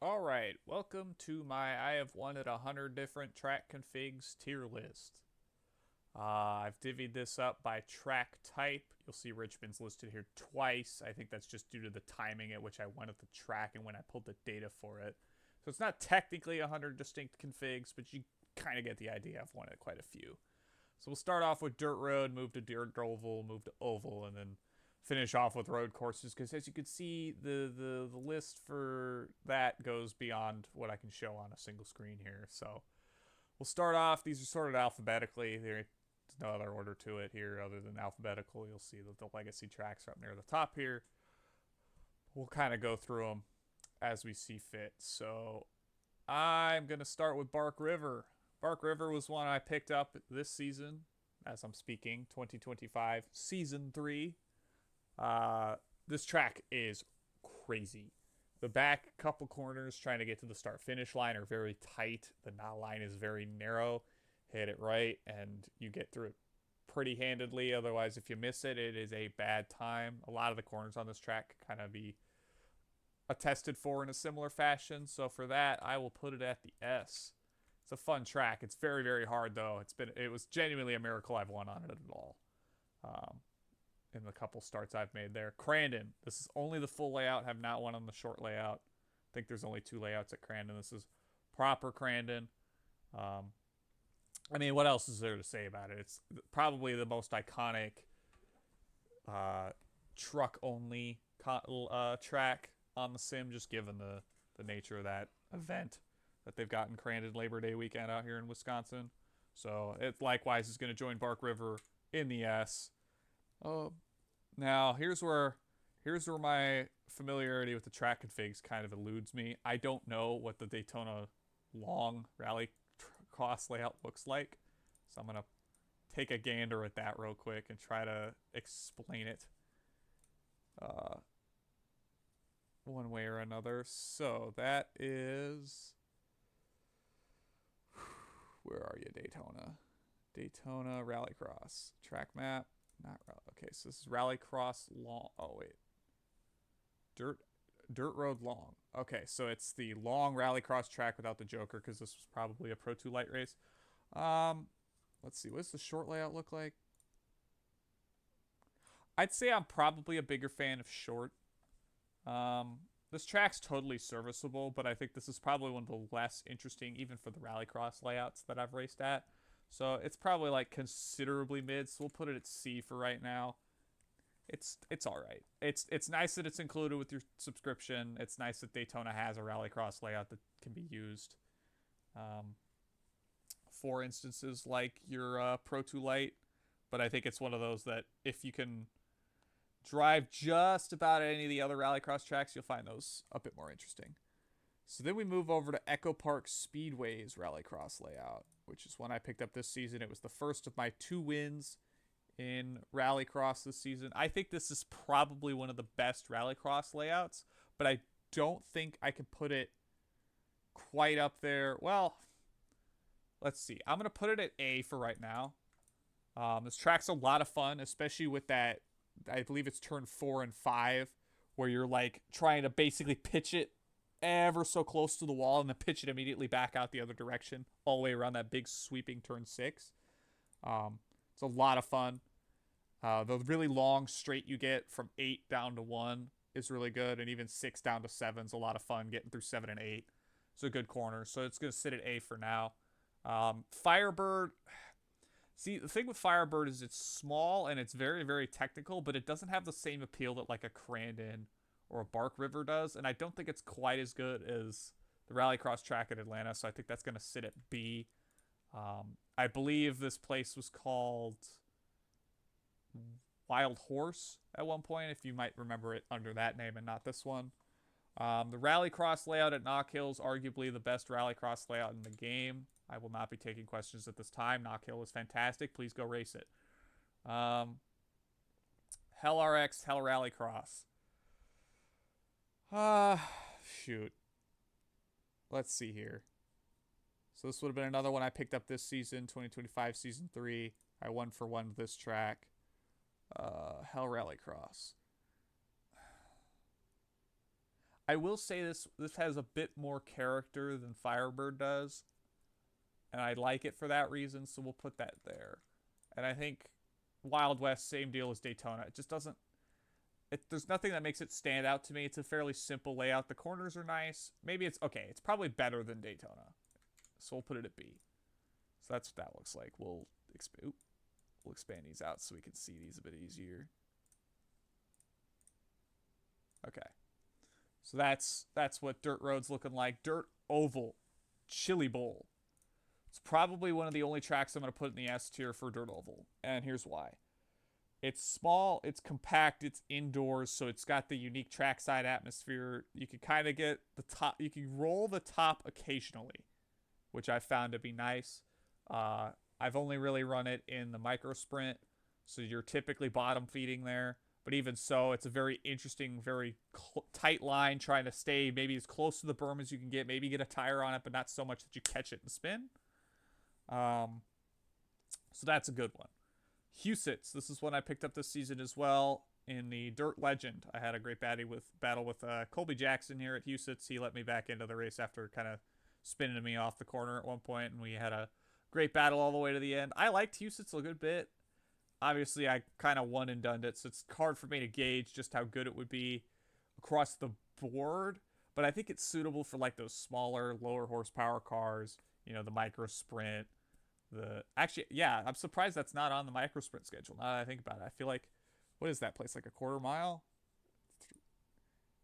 All right, welcome to my I have one at 100 different track configs tier list. I've divvied this up by track type. You'll see Richmond's listed here twice. I think that's just due to the timing at which I went at the track and when I pulled the data for it. So it's not technically 100 distinct configs, but you kind of get the idea. I've won at quite a few. So we'll start off with dirt road, move to dirt oval, move to oval, and then finish off with road courses. Because as you can see, the list for that goes beyond what I can show on a single screen here. So we'll start off. These are sorted alphabetically. There's no other order to it here other than alphabetical. You'll see that the legacy tracks are up near the top here. We'll kind of go through them as we see fit. So I'm going to start with Bark River. Bark River was one I picked up this season, as I'm speaking, 2025, Season 3. This track is crazy. The back couple corners trying to get to the start finish line are very tight. The knot line is very narrow. Hit it right, and you get through it pretty handedly. Otherwise, if you miss it, it is a bad time. A lot of the corners on this track kind of be attested for in a similar fashion. So for that, I will put it at the S. It's a fun track. It's very, very hard though. It was genuinely a miracle I've won on it at all. Um, in the couple starts I've made there. Crandon. This is only the full layout. Have not won on the short layout. I think there's only 2 layouts at Crandon. This is proper Crandon. I mean, what else is there to say about it? It's probably the most iconic truck only track on the sim, just given the nature of that event that they've got in Crandon Labor Day weekend out here in Wisconsin. So it likewise is going to join Bark River in the S. Now here's where my familiarity with the track configs kind of eludes me. I don't know what the Daytona long rally cross layout looks like, so I'm gonna take a gander at that real quick and try to explain it one way or another. So that is, where are you, Daytona? Daytona Rallycross track map. Not rally. Okay, so this is Rallycross long. Oh wait, dirt dirt road long. Okay, so it's the long Rallycross track without the Joker because this was probably a Pro 2 light race. Um, let's see. What does the short layout look like? I'd say I'm probably a bigger fan of short. This track's totally serviceable, but I think this is probably one of the less interesting, even for the Rallycross layouts that I've raced at. So it's probably like considerably mid. So we'll put it at C for right now. It's all right. It's nice that it's included with your subscription. It's nice that Daytona has a Rallycross layout that can be used for instances like your Pro 2 Lite. But I think it's one of those that if you can drive just about any of the other Rallycross tracks, you'll find those a bit more interesting. So then we move over to Echo Park Speedway's Rallycross layout, which is one I picked up this season. It was the first of my 2 wins in Rallycross this season. I think this is probably one of the best Rallycross layouts, but I don't think I can put it quite up there. Well, let's see. I'm going to put it at A for right now. This track's a lot of fun, especially with that, I believe it's turn 4 and 5, where you're like trying to basically pitch it ever so close to the wall and then pitch it immediately back out the other direction, all the way around that big sweeping turn 6. It's a lot of fun. The really long straight you get from 8 down to 1 is really good, and even 6 down to 7 is a lot of fun. Getting through 7 and 8 is a good corner, so it's going to sit at A for now. Firebird. See, the thing with Firebird is it's small and it's very, very technical, but it doesn't have the same appeal that like a Crandon or a Bark River does, and I don't think it's quite as good as the Rallycross track at Atlanta, so I think that's going to sit at B. I believe this place was called Wild Horse at one point, if you might remember it under that name and not this one. The Rallycross layout at Knock Hill is arguably the best Rallycross layout in the game. I will not be taking questions at this time. Knock Hill is fantastic. Please go race it. Hell RX, Hell Rallycross. Shoot. Let's see here. So this would have been another one I picked up this season, 2025 Season 3. I won for one this track. Hell Rallycross. I will say this has a bit more character than Firebird does, and I like it for that reason, so we'll put that there. And I think Wild West, same deal as Daytona. It just doesn't. There's nothing that makes it stand out to me. It's a fairly simple layout. The corners are nice. Maybe it's okay. It's probably better than Daytona, so we'll put it at B. So that's what that looks like. We'll expand these out so we can see these a bit easier. Okay. So that's what Dirt Road's looking like. Dirt Oval, Chili Bowl. It's probably one of the only tracks I'm going to put in the S tier for Dirt Oval. And here's why. It's small, it's compact, it's indoors, so it's got the unique trackside atmosphere. You can kind of get the top, you can roll the top occasionally, which I found to be nice. I've only really run it in the micro sprint, so you're typically bottom feeding there. But even so, it's a very interesting, very tight line, trying to stay maybe as close to the berm as you can get. Maybe get a tire on it, but not so much that you catch it and spin. So that's a good one. Huset's. This is one I picked up this season as well in the Dirt Legend. I had a great battle with Colby Jackson here at Huset's. He let me back into the race after kind of spinning me off the corner at one point, and we had a great battle all the way to the end. I liked Huset's a good bit. Obviously, I kind of one and done it, so it's hard for me to gauge just how good it would be across the board. But I think it's suitable for like those smaller, lower horsepower cars. You know, the micro sprint. I'm surprised that's not on the micro sprint schedule. Now that I think about it, I feel like, what is that place, like a quarter mile?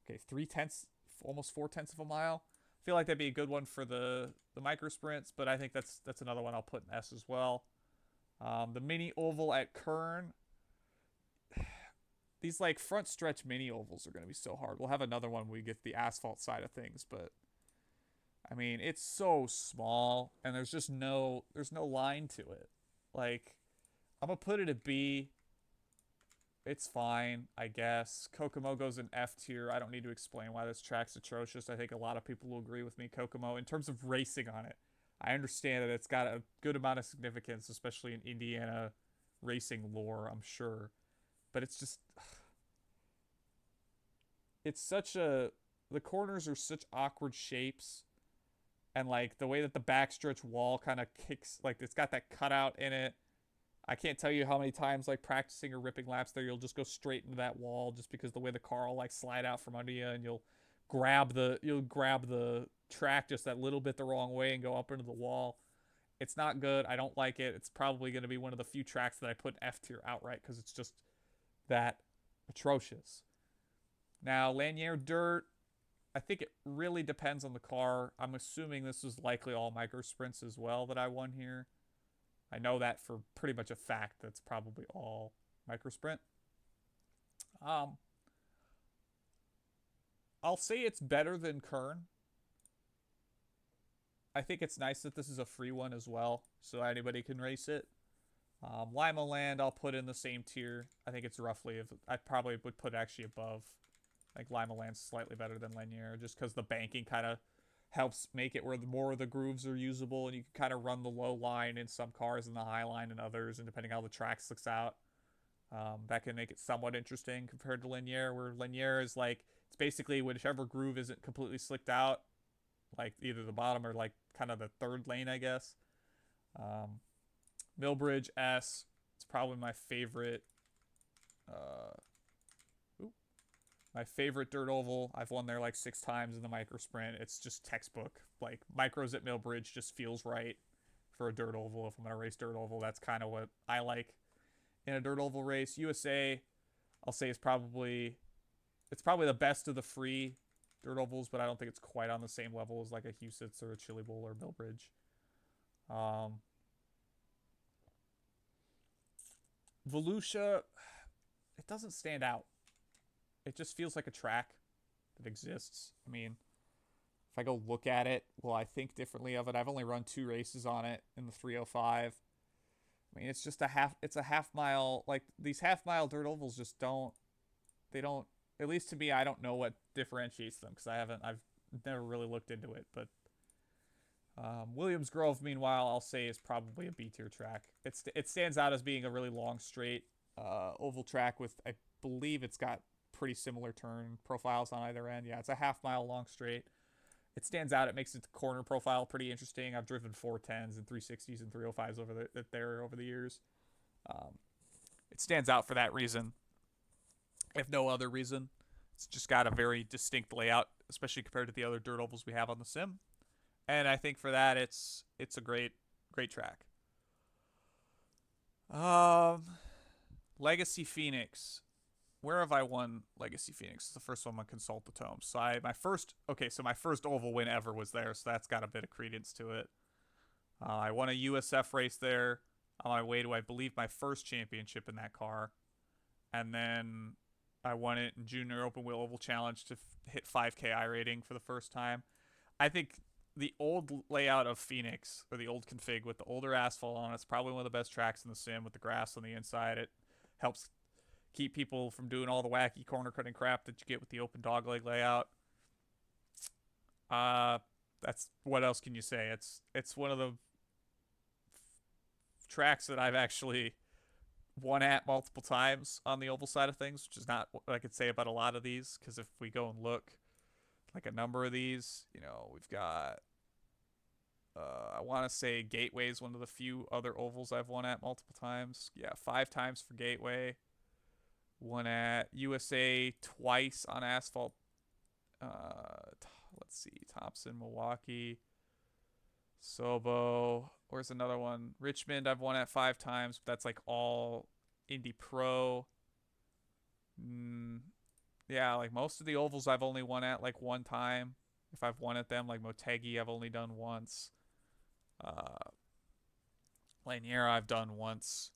Okay, 3/10, almost 4/10 of a mile. I feel like that'd be a good one for the micro sprints, but I think that's another one I'll put in S as well. The mini oval at Kern. These like front stretch mini ovals are going to be so hard. We'll have another one when we get the asphalt side of things, but I mean, it's so small, and there's no line to it. Like, I'm gonna put it at B. It's fine, I guess. Kokomo goes in F tier. I don't need to explain why this track's atrocious. I think a lot of people will agree with me. Kokomo, in terms of racing on it, I understand that it's got a good amount of significance, especially in Indiana racing lore, I'm sure. But it's just, the corners are such awkward shapes. And, like, the way that the backstretch wall kind of kicks, like, it's got that cutout in it. I can't tell you how many times, like, practicing or ripping laps there, you'll just go straight into that wall just because the way the car will, like, slide out from under you, and you'll grab the track just that little bit the wrong way and go up into the wall. It's not good. I don't like it. It's probably going to be one of the few tracks that I put in F tier outright because it's just that atrocious. Now, Lanier Dirt. I think it really depends on the car. I'm assuming this is likely all micro sprints as well that I won here. I know that for pretty much a fact. That's probably all micro sprint. I'll say it's better than Kern. I think it's nice that this is a free one as well, so anybody can race it. Lima Land, I'll put in the same tier. I think it's roughly, I probably would put actually above. Like Lima Land's slightly better than Lanier, just because the banking kind of helps make it where more of the grooves are usable, and you can kind of run the low line in some cars and the high line in others, and depending how the track slicks out, that can make it somewhat interesting compared to Lanier, where Lanier is like, it's basically whichever groove isn't completely slicked out, like either the bottom or like kind of the third lane, I guess. Millbridge S, it's probably my favorite. My favorite dirt oval. I've won there like 6 times in the micro sprint. It's just textbook. Like, micros at Millbridge just feels right for a dirt oval. If I'm going to race dirt oval, that's kind of what I like in a dirt oval race. USA, I'll say it's probably the best of the free dirt ovals, but I don't think it's quite on the same level as like a Huset's or a Chili Bowl or Millbridge. Volusia, it doesn't stand out. It just feels like a track that exists. I mean, if I go look at it, will I think differently of it? I've only run 2 races on it in the 305. I mean, it's just a half mile, like these half mile dirt ovals just don't, at least to me, I don't know what differentiates them because I've never really looked into it. But Williams Grove, meanwhile, I'll say is probably a B tier track. It stands out as being a really long straight oval track with, I believe it's got pretty similar turn profiles on either end. Yeah, it's a half-mile long straight. It stands out. It makes its corner profile pretty interesting. I've driven 410s and 360s and 305s over the years. Um, it stands out for that reason, if no other reason. It's just got a very distinct layout, especially compared to the other dirt ovals we have on the sim. And I think for that, it's a great track. Legacy Phoenix. Where have I won Legacy Phoenix? It's the first one on Consult the Tome. So my first oval win ever was there, so that's got a bit of credence to it. I won a USF race there on my way to, I believe, my first championship in that car. And then I won it in Junior Open Wheel Oval Challenge to hit 5K iRating for the first time. I think the old layout of Phoenix, or the old config with the older asphalt on it's probably one of the best tracks in the sim with the grass on the inside. It helps keep people from doing all the wacky corner cutting crap that you get with the open dogleg layout. That's what else can you say? It's one of the tracks that I've actually won at multiple times on the oval side of things, which is not what I could say about a lot of these, because if we go and look like a number of these, we've got I want to say Gateway is one of the few other ovals I've won at multiple times. Yeah, 5 times for Gateway. Won at USA twice on asphalt. Let's see, Thompson, Milwaukee, Sobo. Where's another one? Richmond I've won at 5 times, but that's like all Indy Pro. Yeah, like most of the ovals I've only won at like 1 time. If I've won at them, like Motegi I've only done once. Lanier I've done once.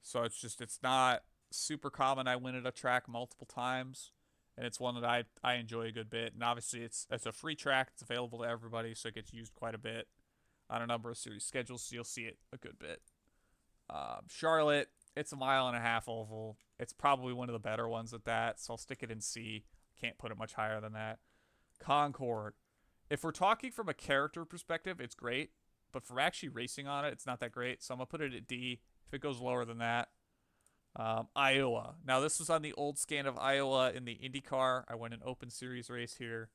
So it's not super common I win at a track multiple times, and it's one that I enjoy a good bit. And obviously it's a free track. It's available to everybody, so it gets used quite a bit on a number of series schedules, so you'll see it a good bit. Charlotte, it's a 1.5 mile oval. It's probably one of the better ones at that, so I'll stick it in C. Can't put it much higher than that. Concord. If we're talking from a character perspective, it's great, but for actually racing on it, it's not that great, so I'm going to put it at D. If it goes lower than that. Iowa. Now, this was on the old scan of Iowa in the IndyCar. I won an Open Series race here.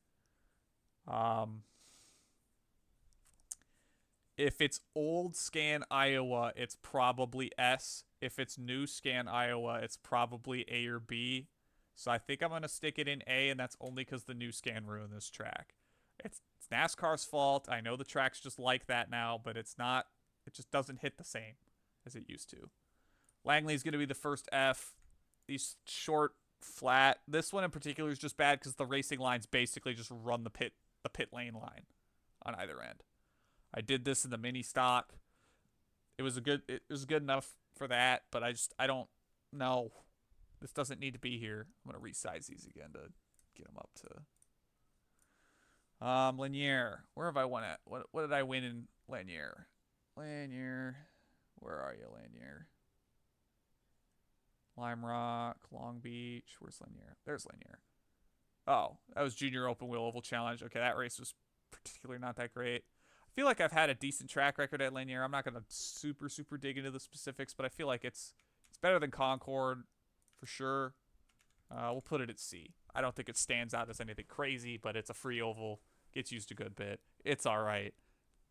If it's old scan Iowa, it's probably S. If it's new scan Iowa, it's probably A or B. So I think I'm going to stick it in A, and that's only because the new scan ruined this track. It's NASCAR's fault. I know the track's just like that now, but it's not. It just doesn't hit the same as it used to. Langley's going to be the first F. These short, flat. This one in particular is just bad because the racing lines basically just run the pit lane line on either end. I did this in the mini stock. It was good enough for that, but I don't know. This doesn't need to be here. I'm going to resize these again to get them up to Lanier. Where have I won at? What did I win in Lanier? Lanier. Where are you, Lanier? Lime Rock, Long Beach. Where's Lanier? There's Lanier. Oh, that was Junior Open Wheel Oval Challenge. Okay, that race was particularly not that great. I feel like I've had a decent track record at Lanier. I'm not going to super dig into the specifics, but I feel like it's better than Concord for sure. We'll put it at C. I don't think it stands out as anything crazy, but it's a free oval. Gets used a good bit. It's all right.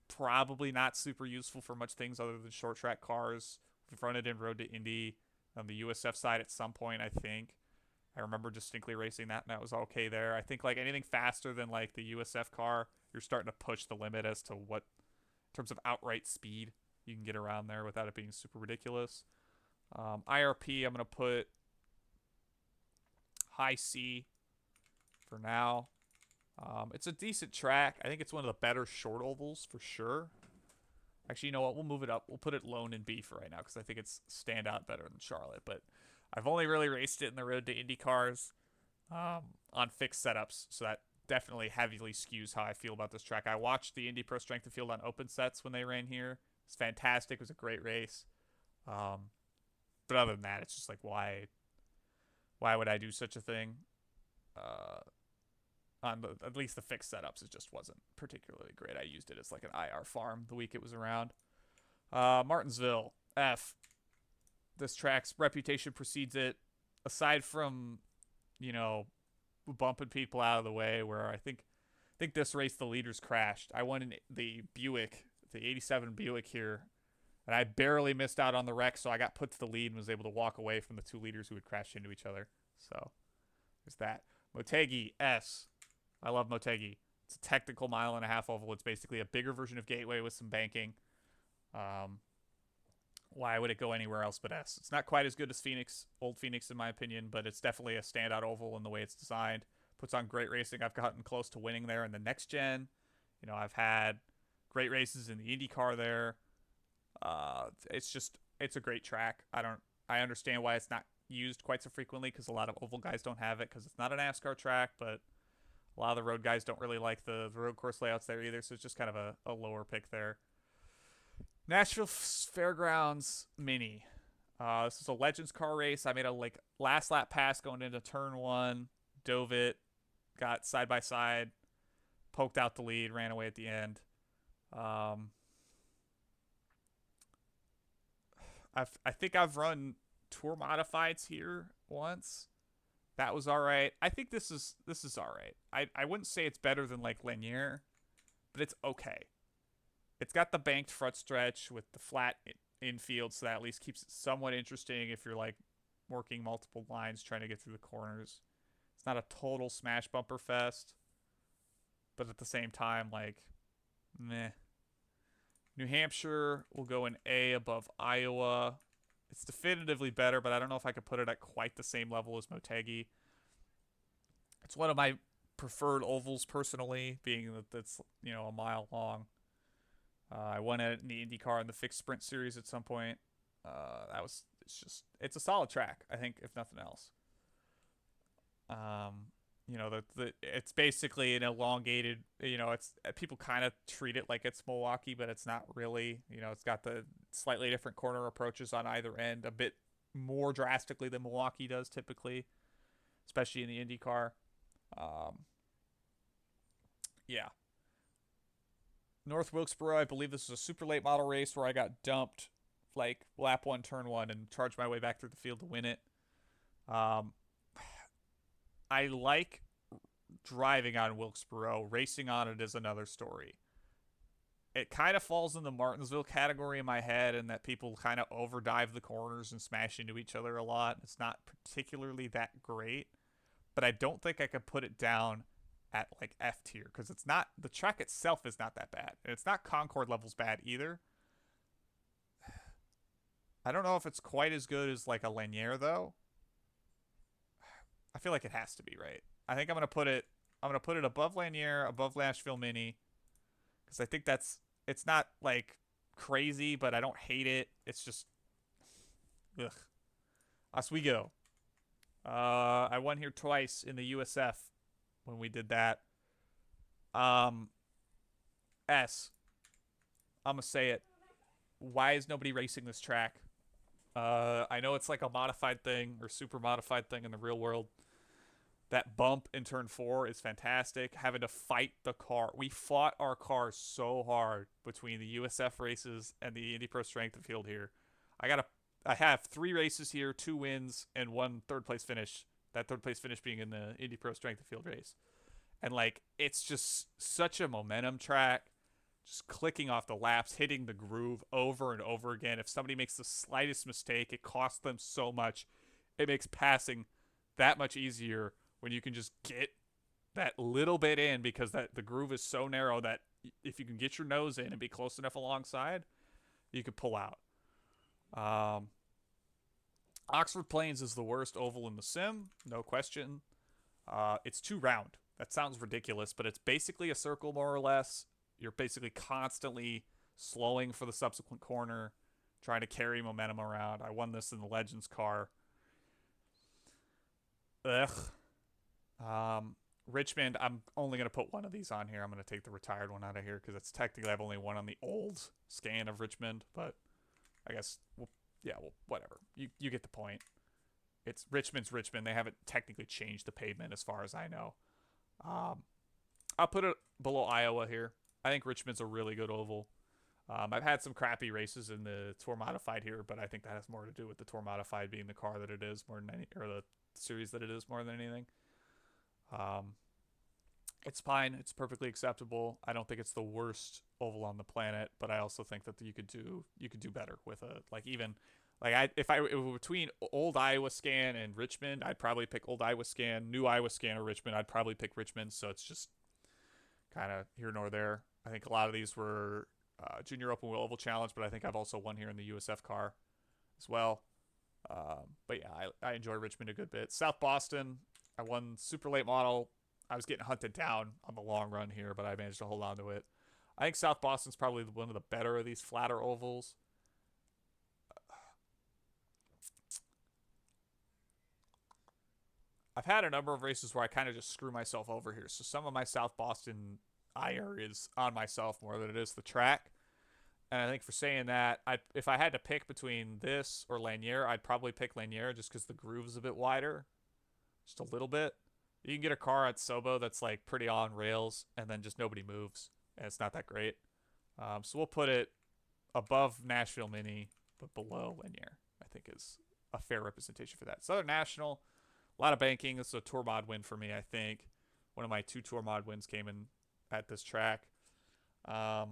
Probably not super useful for much things other than short track cars. We've run it in Road to Indy on the USF side at some point, I think. I remember distinctly racing that, and that was okay there. I think like anything faster than like the USF car, you're starting to push the limit as to what, in terms of outright speed, you can get around there without it being super ridiculous. IRP, I'm going to put high C for now. It's a decent track. I think it's one of the better short ovals for sure. Actually, you know what? We'll move it up. We'll put it lone in B for right now because I think it's stand out better than Charlotte. But I've only really raced it in the Road to Indy cars on fixed setups, so that definitely heavily skews how I feel about this track. I watched the Indy Pro Strength of Field on open sets when they ran here. It's fantastic. It was a great race. But other than that, it's just like why would I do such a thing? On at least the fixed setups, it just wasn't particularly great. I used it as like an IR farm the week it was around. Martinsville, F. This track's reputation precedes it. Aside from you know, bumping people out of the way. Where I think this race the leaders crashed. I won in the Buick, the '87 Buick here, and I barely missed out on the wreck, so I got put to the lead and was able to walk away from the two leaders who had crashed into each other. So there's that. Motegi S. I love Motegi. It's a technical mile-and-a-half oval. It's basically a bigger version of Gateway with some banking. Um, why would it go anywhere else but S? It's not quite as good as Phoenix, Old Phoenix in my opinion, but it's definitely a standout oval in the way it's designed. Puts on great racing. I've gotten close to winning there in the next gen. You know, I've had great races in the IndyCar there. It's a great track. I understand why it's not used quite so frequently because a lot of oval guys don't have it because it's not a NASCAR track, but a lot of the road guys don't really like the road course layouts there either, so it's just kind of a lower pick there. Nashville Fairgrounds Mini. This is a Legends car race. I made a last lap pass going into turn one, dove it, got side by side, poked out the lead, ran away at the end. I think I've run Tour Modifieds here once. That was all right. I think this is all right. I wouldn't say it's better than like Lanier, but it's okay. It's got the banked front stretch with the flat infield, so that at least keeps it somewhat interesting if you're like working multiple lines trying to get through the corners. It's not a total smash bumper fest, but at the same time, like, meh. New Hampshire will go in A above Iowa. It's definitively better, but I don't know if I could put it at quite the same level as Motegi. It's one of my preferred ovals personally, being that it's, you know, a mile long. I won it in the IndyCar in the fixed sprint series at some point. It's a solid track, I think, if nothing else. You know, it's basically an elongated, you know, it's people kind of treat it like it's Milwaukee, but it's not really. You know, it's got the slightly different corner approaches on either end, a bit more drastically than Milwaukee does typically, especially in the IndyCar. Yeah. North Wilkesboro, I believe this is a super late model race where I got dumped like lap one, turn one, and charged my way back through the field to win it. I like driving on Wilkesboro. Racing on it is another story. It kind of falls in the Martinsville category in my head, in that people kind of overdive the corners and smash into each other a lot. It's not particularly that great, but I don't think I could put it down at like F tier because it's not, the track itself is not that bad. And it's not Concord levels bad either. I don't know if it's quite as good as like a Lanier though. I feel like it has to be, right? I think I'm gonna put it above Lanier, above Nashville Mini, because I think it's not like crazy, but I don't hate it. It's just, ugh. Oswego. I won here twice in the USF when we did that. S. I'm gonna say it. Why is nobody racing this track? I know it's like a modified thing or super modified thing in the real world. That bump in turn 4 is fantastic. Having to fight the car. We fought our car so hard between the USF races and the Indy Pro Strength Field here. I have 3 races here, 2 wins, and 1 third place finish. That third place finish being in the Indy Pro Strength Field race. And like, it's just such a momentum track. Just clicking off the laps, hitting the groove over and over again. If somebody makes the slightest mistake, it costs them so much. It makes passing that much easier when you can just get that little bit in, because the groove is so narrow that if you can get your nose in and be close enough alongside, you could pull out. Oxford Plains is the worst oval in the sim, no question. It's too round. That sounds ridiculous, but it's basically a circle more or less. You're basically constantly slowing for the subsequent corner, trying to carry momentum around. I won this in the Legends car. Ugh. Richmond, I'm only going to put one of these on here. I'm going to take the retired one out of here because it's technically I've only one on the old scan of Richmond, but I guess, whatever. You get the point. It's Richmond's Richmond. They haven't technically changed the pavement as far as I know. I'll put it below Iowa here. I think Richmond's a really good oval. I've had some crappy races in the Tour Modified here, but I think that has more to do with the Tour Modified being the car that it is more than any, or the series that it is more than anything. Um, it's fine. It's perfectly acceptable. I don't think it's the worst oval on the planet, but I also think that you could do better with a like even like if I it were between old Iowa Scan and Richmond, I'd probably pick old Iowa Scan, new Iowa Scan or Richmond. I'd probably pick Richmond. So it's just kind of here nor there. I think a lot of these were Junior Open Wheel Oval Challenge, but I think I've also won here in the USF car as well. But yeah, I enjoy Richmond a good bit. South Boston, I won super late model. I was getting hunted down on the long run here, but I managed to hold on to it. I think South Boston's probably one of the better of these flatter ovals. I've had a number of races where I kind of just screw myself over here. So some of my South Boston ire is on myself more than it is the track. And I think for saying that, if I had to pick between this or Lanier, I'd probably pick Lanier just because the groove is a bit wider, just a little bit. You can get a car at Sobo that's like pretty on rails, and then just nobody moves, and it's not that great. So we'll put it above Nashville Mini, but below Lanier. I think is a fair representation for that. Southern National, a lot of banking. This is a tour mod win for me. I think one of my 2 tour mod wins came in at this track. I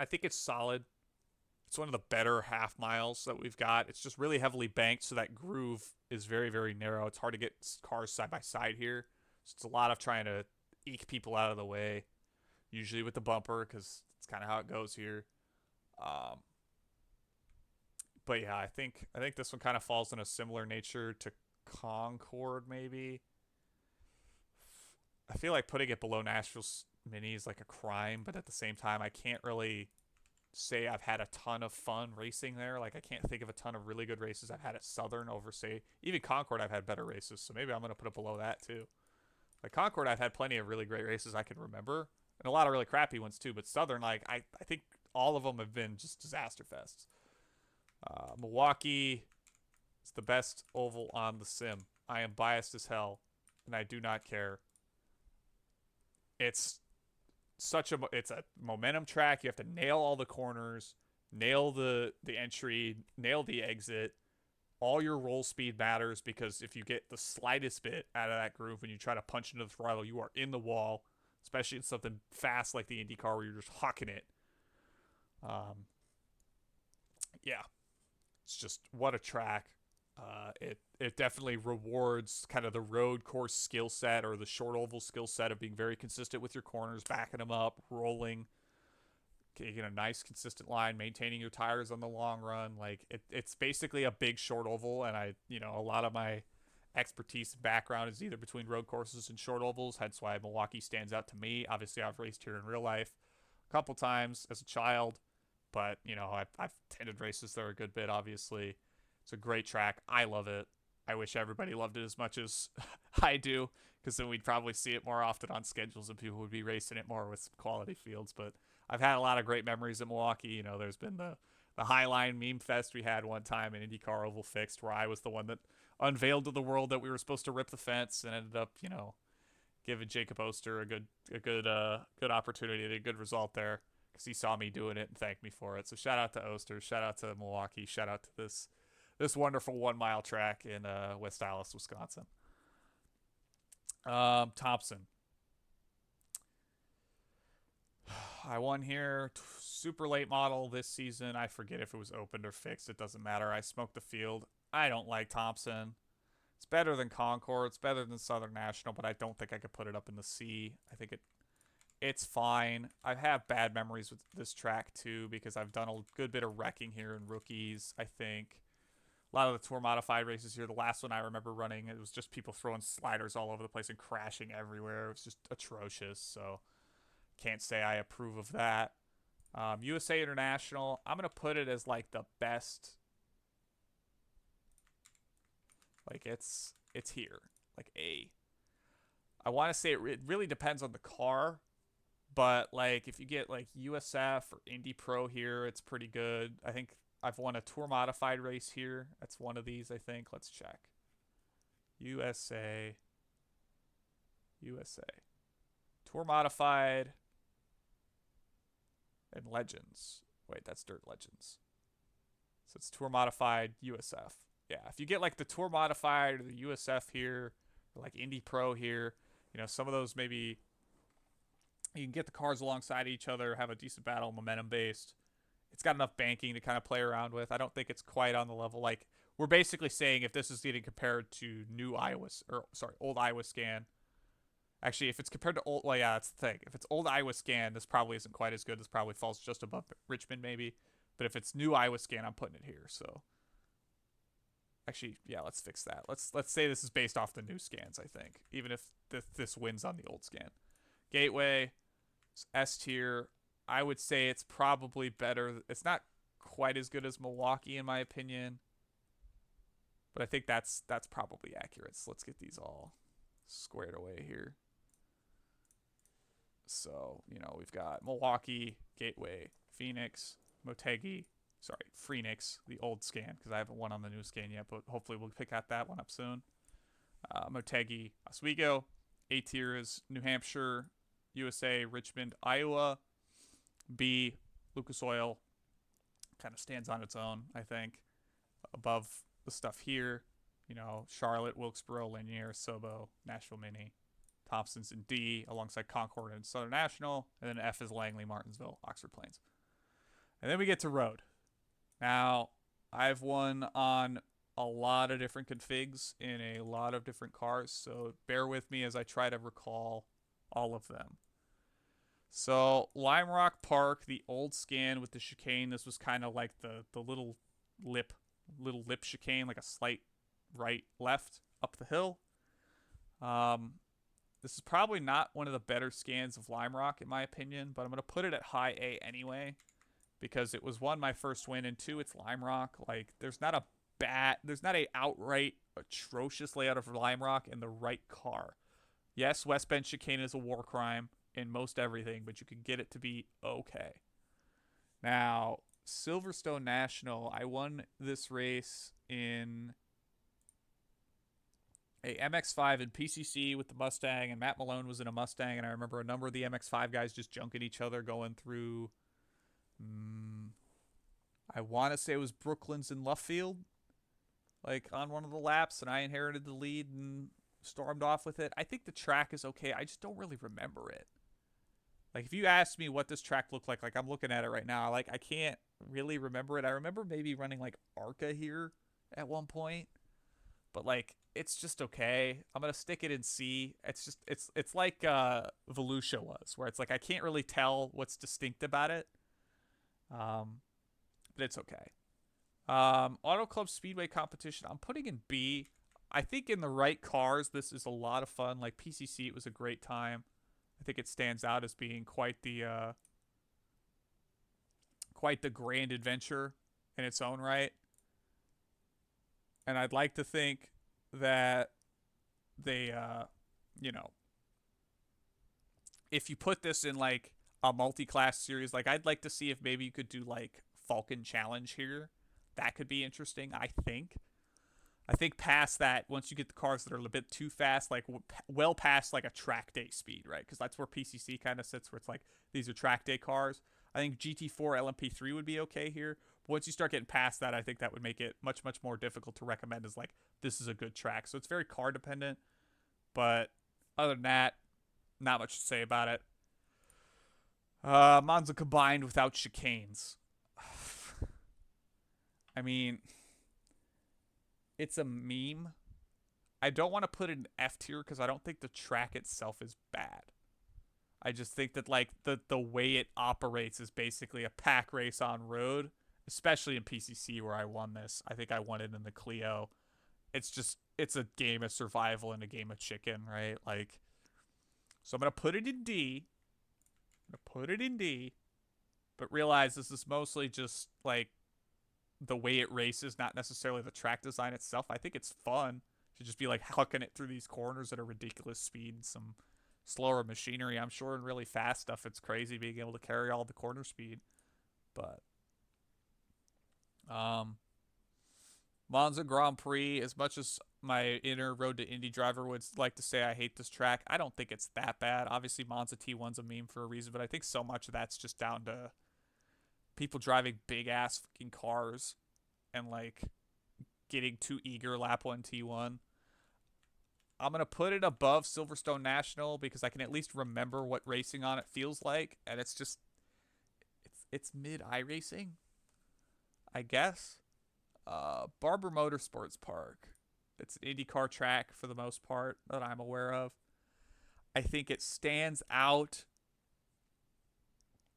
think it's solid. It's one of the better half miles that we've got. It's just really heavily banked, so that groove is very, very narrow. It's hard to get cars side by side here. So it's a lot of trying to eke people out of the way, usually with the bumper, because it's kind of how it goes here. Um, but yeah, I think this one kind of falls in a similar nature to Concord, maybe. I feel like putting it below Nashville's Mini is like a crime, but at the same time, I can't really say I've had a ton of fun racing there. Like I can't think of a ton of really good races I've had at Southern over, say, even Concord. I've had better races, so maybe I'm gonna put it below that too. Like Concord, I've had plenty of really great races I can remember, and a lot of really crappy ones too. But Southern, like I think all of them have been just disaster fests. Milwaukee is the best oval on the sim. I am biased as hell, and I do not care. It's it's a momentum track. You have to nail all the corners, nail the entry, nail the exit. All your roll speed matters because if you get the slightest bit out of that groove when you try to punch into the throttle, you are in the wall, especially in something fast like the IndyCar where you're just hucking it. Yeah, it's just what a track. It definitely rewards kind of the road course skill set or the short oval skill set of being very consistent with your corners, backing them up, rolling, getting a nice consistent line, maintaining your tires on the long run. Like it's basically a big short oval, and a lot of my expertise and background is either between road courses and short ovals. Hence why Milwaukee stands out to me. Obviously, I've raced here in real life a couple times as a child, but I've attended races there a good bit. Obviously, it's a great track. I love it. I wish everybody loved it as much as I do, because then we'd probably see it more often on schedules and people would be racing it more with quality fields. But I've had a lot of great memories in Milwaukee. There's been the Highline Meme Fest we had one time in IndyCar Oval Fixed, where I was the one that unveiled to the world that we were supposed to rip the fence, and ended up, giving Jacob Oster good opportunity, a good result there, because he saw me doing it and thanked me for it. So shout out to Oster, shout out to Milwaukee, shout out to this wonderful 1 mile track in West Allis, Wisconsin. Thompson. I won here. Super late model this season. I forget if it was opened or fixed. It doesn't matter. I smoked the field. I don't like Thompson. It's better than Concord. It's better than Southern National, but I don't think I could put it up in the C. I think it's fine. I have bad memories with this track too, because I've done a good bit of wrecking here in rookies, I think. A lot of the Tour Modified races here. The last one I remember running, it was just people throwing sliders all over the place and crashing everywhere. It was just atrocious. So can't say I approve of that. USA International, I'm going to put it as like the best. Like it's here. Like A. I want to say it really depends on the car. But like if you get like USF or Indy Pro here, it's pretty good. I think I've won a Tour Modified race here. That's one of these, I think. Let's check. USA. Tour Modified. and Legends. Wait, that's Dirt Legends. So it's Tour Modified USF. Yeah, if you get like the Tour Modified or the USF here, or like Indy Pro here, some of those maybe you can get the cars alongside each other, have a decent battle, momentum based. It's got enough banking to kind of play around with. I don't think it's quite on the level. Like, we're basically saying if this is getting compared to old Iowa Scan. Actually, if it's compared to old, well, yeah, that's the thing. If it's old Iowa Scan, this probably isn't quite as good. This probably falls just above Richmond, maybe. But if it's new Iowa Scan, I'm putting it here. So, actually, yeah, let's fix that. Let's say this is based off the new scans. I think, even if this wins on the old scan. Gateway, S tier. I would say it's probably better. It's not quite as good as Milwaukee, in my opinion. But I think that's probably accurate. So let's get these all squared away here. So, we've got Milwaukee, Gateway, Phoenix, Motegi, Phoenix, the old scan, because I haven't won on the new scan yet, but hopefully we'll pick out that one up soon. Motegi, Oswego. A tier is New Hampshire, USA, Richmond, Iowa. B, Lucas Oil. Kind of stands on its own, I think. Above the stuff here, Charlotte, Wilkesboro, Lanier, Sobo, Nashville Mini, Thompson's in D, alongside Concord and Southern National, and then F is Langley, Martinsville, Oxford Plains. And then we get to road. Now, I've won on a lot of different configs in a lot of different cars, so bear with me as I try to recall all of them. So, Lime Rock Park, the old scan with the chicane, this was kind of like the little lip chicane, like a slight right left up the hill. This is probably not one of the better scans of Lime Rock, in my opinion, but I'm going to put it at high A anyway, because it was one, my first win, and two, it's Lime Rock. Like, there's not a outright atrocious layout of Lime Rock in the right car. Yes, West Bend chicane is a war crime in most everything, but you can get it to be okay. Now, Silverstone National, I won this race in a MX-5 in PCC with the Mustang, and Matt Malone was in a Mustang, and I remember a number of the MX-5 guys just junking each other going through, I want to say it was Brooklands and Luffield, like on one of the laps, and I inherited the lead and stormed off with it. I think the track is okay. I just don't really remember it. Like, if you ask me what this track looked like I'm looking at it right now, like, I can't really remember it. I remember maybe running, like, ARCA here at one point. But, like, it's just okay. I'm going to stick it in C. It's like Volusia was, where it's like I can't really tell what's distinct about it. But it's okay. Auto Club Speedway Competition, I'm putting in B. I think in the right cars, this is a lot of fun. Like, PCC, it was a great time. I think it stands out as being quite the grand adventure in its own right. And I'd like to think that they, if you put this in like a multi-class series, like I'd like to see if maybe you could do like Falcon Challenge here. That could be interesting, I think. I think past that, once you get the cars that are a bit too fast, like well past like a track day speed, right? Because that's where PCC kind of sits, where it's like these are track day cars. I think GT4 LMP3 would be okay here. But once you start getting past that, I think that would make it much, much more difficult to recommend as like, this is a good track. So it's very car dependent. But other than that, not much to say about it. Monza combined without chicanes. I mean, it's a meme. I don't want to put it in F tier because I don't think the track itself is bad. I just think that like the way it operates is basically a pack race on road, especially in PCC where I won this. I think I won it in the Clio. It's a game of survival and a game of chicken, right? Like, so I'm going to put it in D. But realize this is mostly just like the way it races, not necessarily the track design itself. I think it's fun to just be like hucking it through these corners at a ridiculous speed and some slower machinery. I'm sure in really fast stuff, it's crazy being able to carry all the corner speed. But Monza Grand Prix, as much as my inner Road to Indy driver would like to say I hate this track, I don't think it's that bad. Obviously, Monza T1's a meme for a reason, but I think so much of that's just down to people driving big ass fucking cars and like getting too eager lap 1 T1. I'm going to put it above Silverstone National because I can at least remember what racing on it feels like, and it's just it's mid iRacing, I guess. Barber Motorsports Park. It's an IndyCar track for the most part that I'm aware of. I think it stands out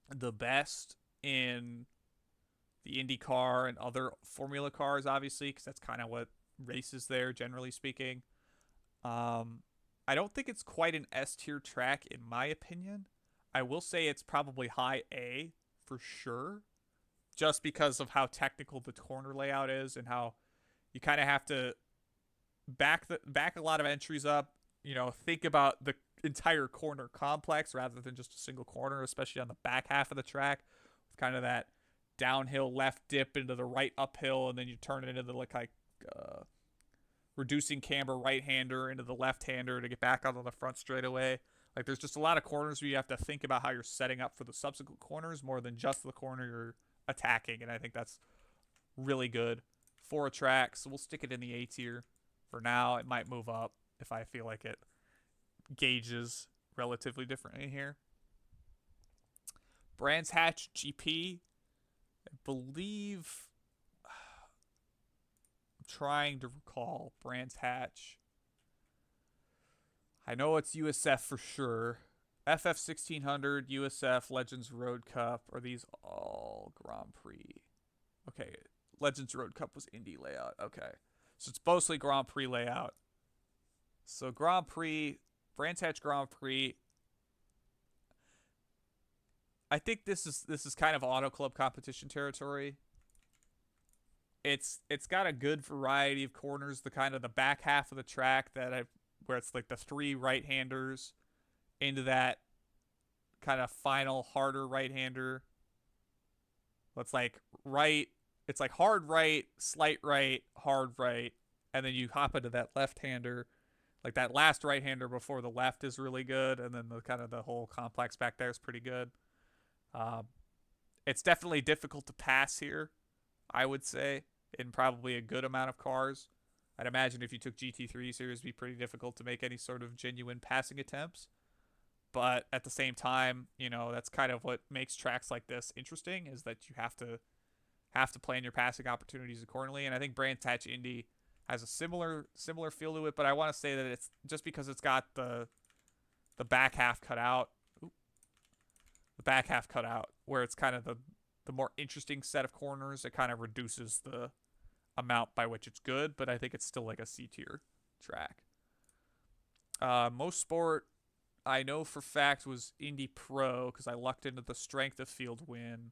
the best in the IndyCar and other Formula cars, obviously, because that's kind of what races there, generally speaking. I don't think it's quite an S tier track, in my opinion. I will say it's probably high A for sure, just because of how technical the corner layout is and how you kind of have to back a lot of entries up. You know, think about the entire corner complex rather than just a single corner, especially on the back half of the track, with kind of that downhill left dip into the right uphill, and then you turn it into the like reducing camber right-hander into the left-hander to get back onto the front straightaway. Like, there's just a lot of corners where you have to think about how you're setting up for the subsequent corners more than just the corner you're attacking, and I think that's really good for a track. So we'll stick it in the A tier for now. It might move up if I feel like it gauges relatively differently here. Brands Hatch GP, I believe. I'm trying to recall Brands Hatch. I know it's USF for sure. FF 1600, USF, Legends Road Cup. Are these all Grand Prix? Okay, Legends Road Cup was Indy layout. Okay, so it's mostly Grand Prix layout. So Grand Prix, Brands Hatch Grand Prix. I think this is kind of Auto Club competition territory. It's got a good variety of corners. The kind of the back half of the track where it's like the 3 right-handers into that kind of final harder right-hander. It's like right. It's like hard right, slight right, hard right, and then you hop into that left-hander. Like that last right-hander before the left is really good, and then the kind of the whole complex back there is pretty good. It's definitely difficult to pass here, I would say, in probably a good amount of cars. I'd imagine if you took GT3s here, it'd be pretty difficult to make any sort of genuine passing attempts. But at the same time, you know, that's kind of what makes tracks like this interesting, is that you have to plan your passing opportunities accordingly. And I think Brands Hatch Indy has a similar feel to it, but I want to say that it's just because it's got the back half cut out. The back half cut out, where it's kind of the more interesting set of corners, it kind of reduces the amount by which it's good, but I think it's still like a C tier track. Most Sport, I know for fact, was Indy Pro because I lucked into the strength of field win.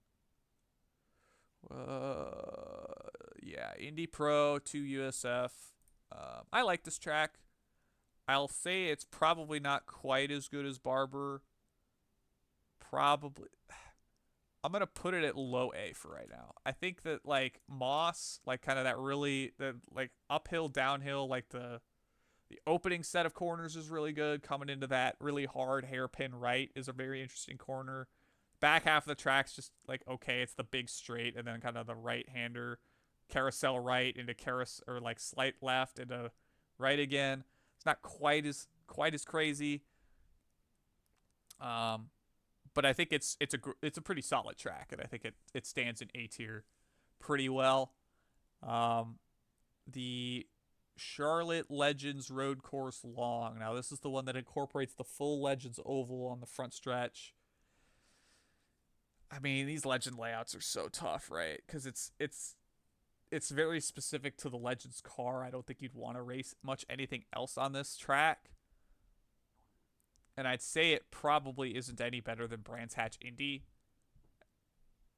Yeah, Indy Pro 2 USF. I like this track. I'll say it's probably not quite as good as Barber. Probably. I'm going to put it at low A for right now. I think that like Moss, like kind of that really like uphill, downhill, like the opening set of corners is really good. Coming into that really hard hairpin right is a very interesting corner. Back half of the track's just like okay, it's the big straight, and then kind of the right-hander carousel right into or like slight left into right again. It's not quite as crazy. But I think it's a pretty solid track, and I think it stands in A tier pretty well. The Charlotte Legends Road Course Long. Now this is the one that incorporates the full Legends oval on the front stretch. I mean, these Legend layouts are so tough, right? Because it's very specific to the Legends car. I don't think you'd want to race much anything else on this track. And I'd say it probably isn't any better than Brands Hatch Indy.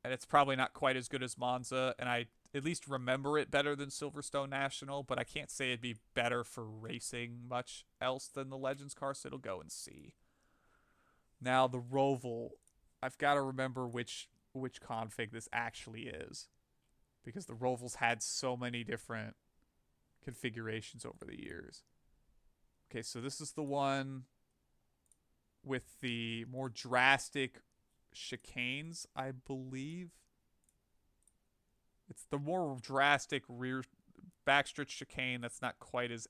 And it's probably not quite as good as Monza. And I at least remember it better than Silverstone National. But I can't say it'd be better for racing much else than the Legends car. So it'll go and see. Now, the Roval. I've got to remember which config this actually is. Because the Roval's had so many different configurations over the years. Okay, so this is the one with the more drastic chicanes, I believe. It's the more drastic rear backstretch chicane that's not quite as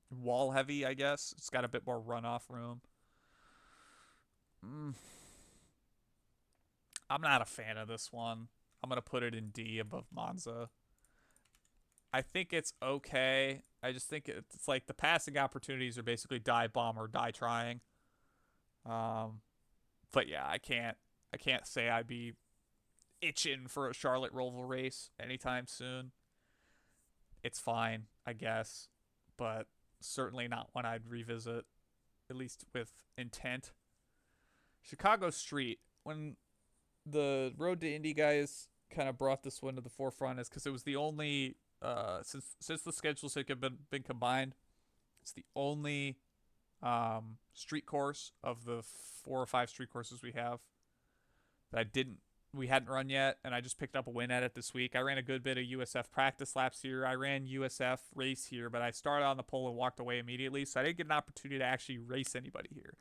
wall heavy, I guess. It's got a bit more runoff room. Mm, I'm not a fan of this one. I'm going to put it in D above Monza. I think it's okay. I just think it's like the passing opportunities are basically die bomb or die trying. Um, but yeah, I can't say I'd be itching for a Charlotte Roval race anytime soon. It's fine, I guess, but certainly not one I'd revisit, at least with intent. Chicago Street, when the Road to Indy guys kind of brought this one to the forefront, is because it was the only since the schedules had been combined, it's the only street course of the 4 or 5 street courses we have that we hadn't run yet, and I just picked up a win at it this week. I ran a good bit of USF practice laps here. I ran USF race here, but I started on the pole and walked away immediately, so I didn't get an opportunity to actually race anybody here.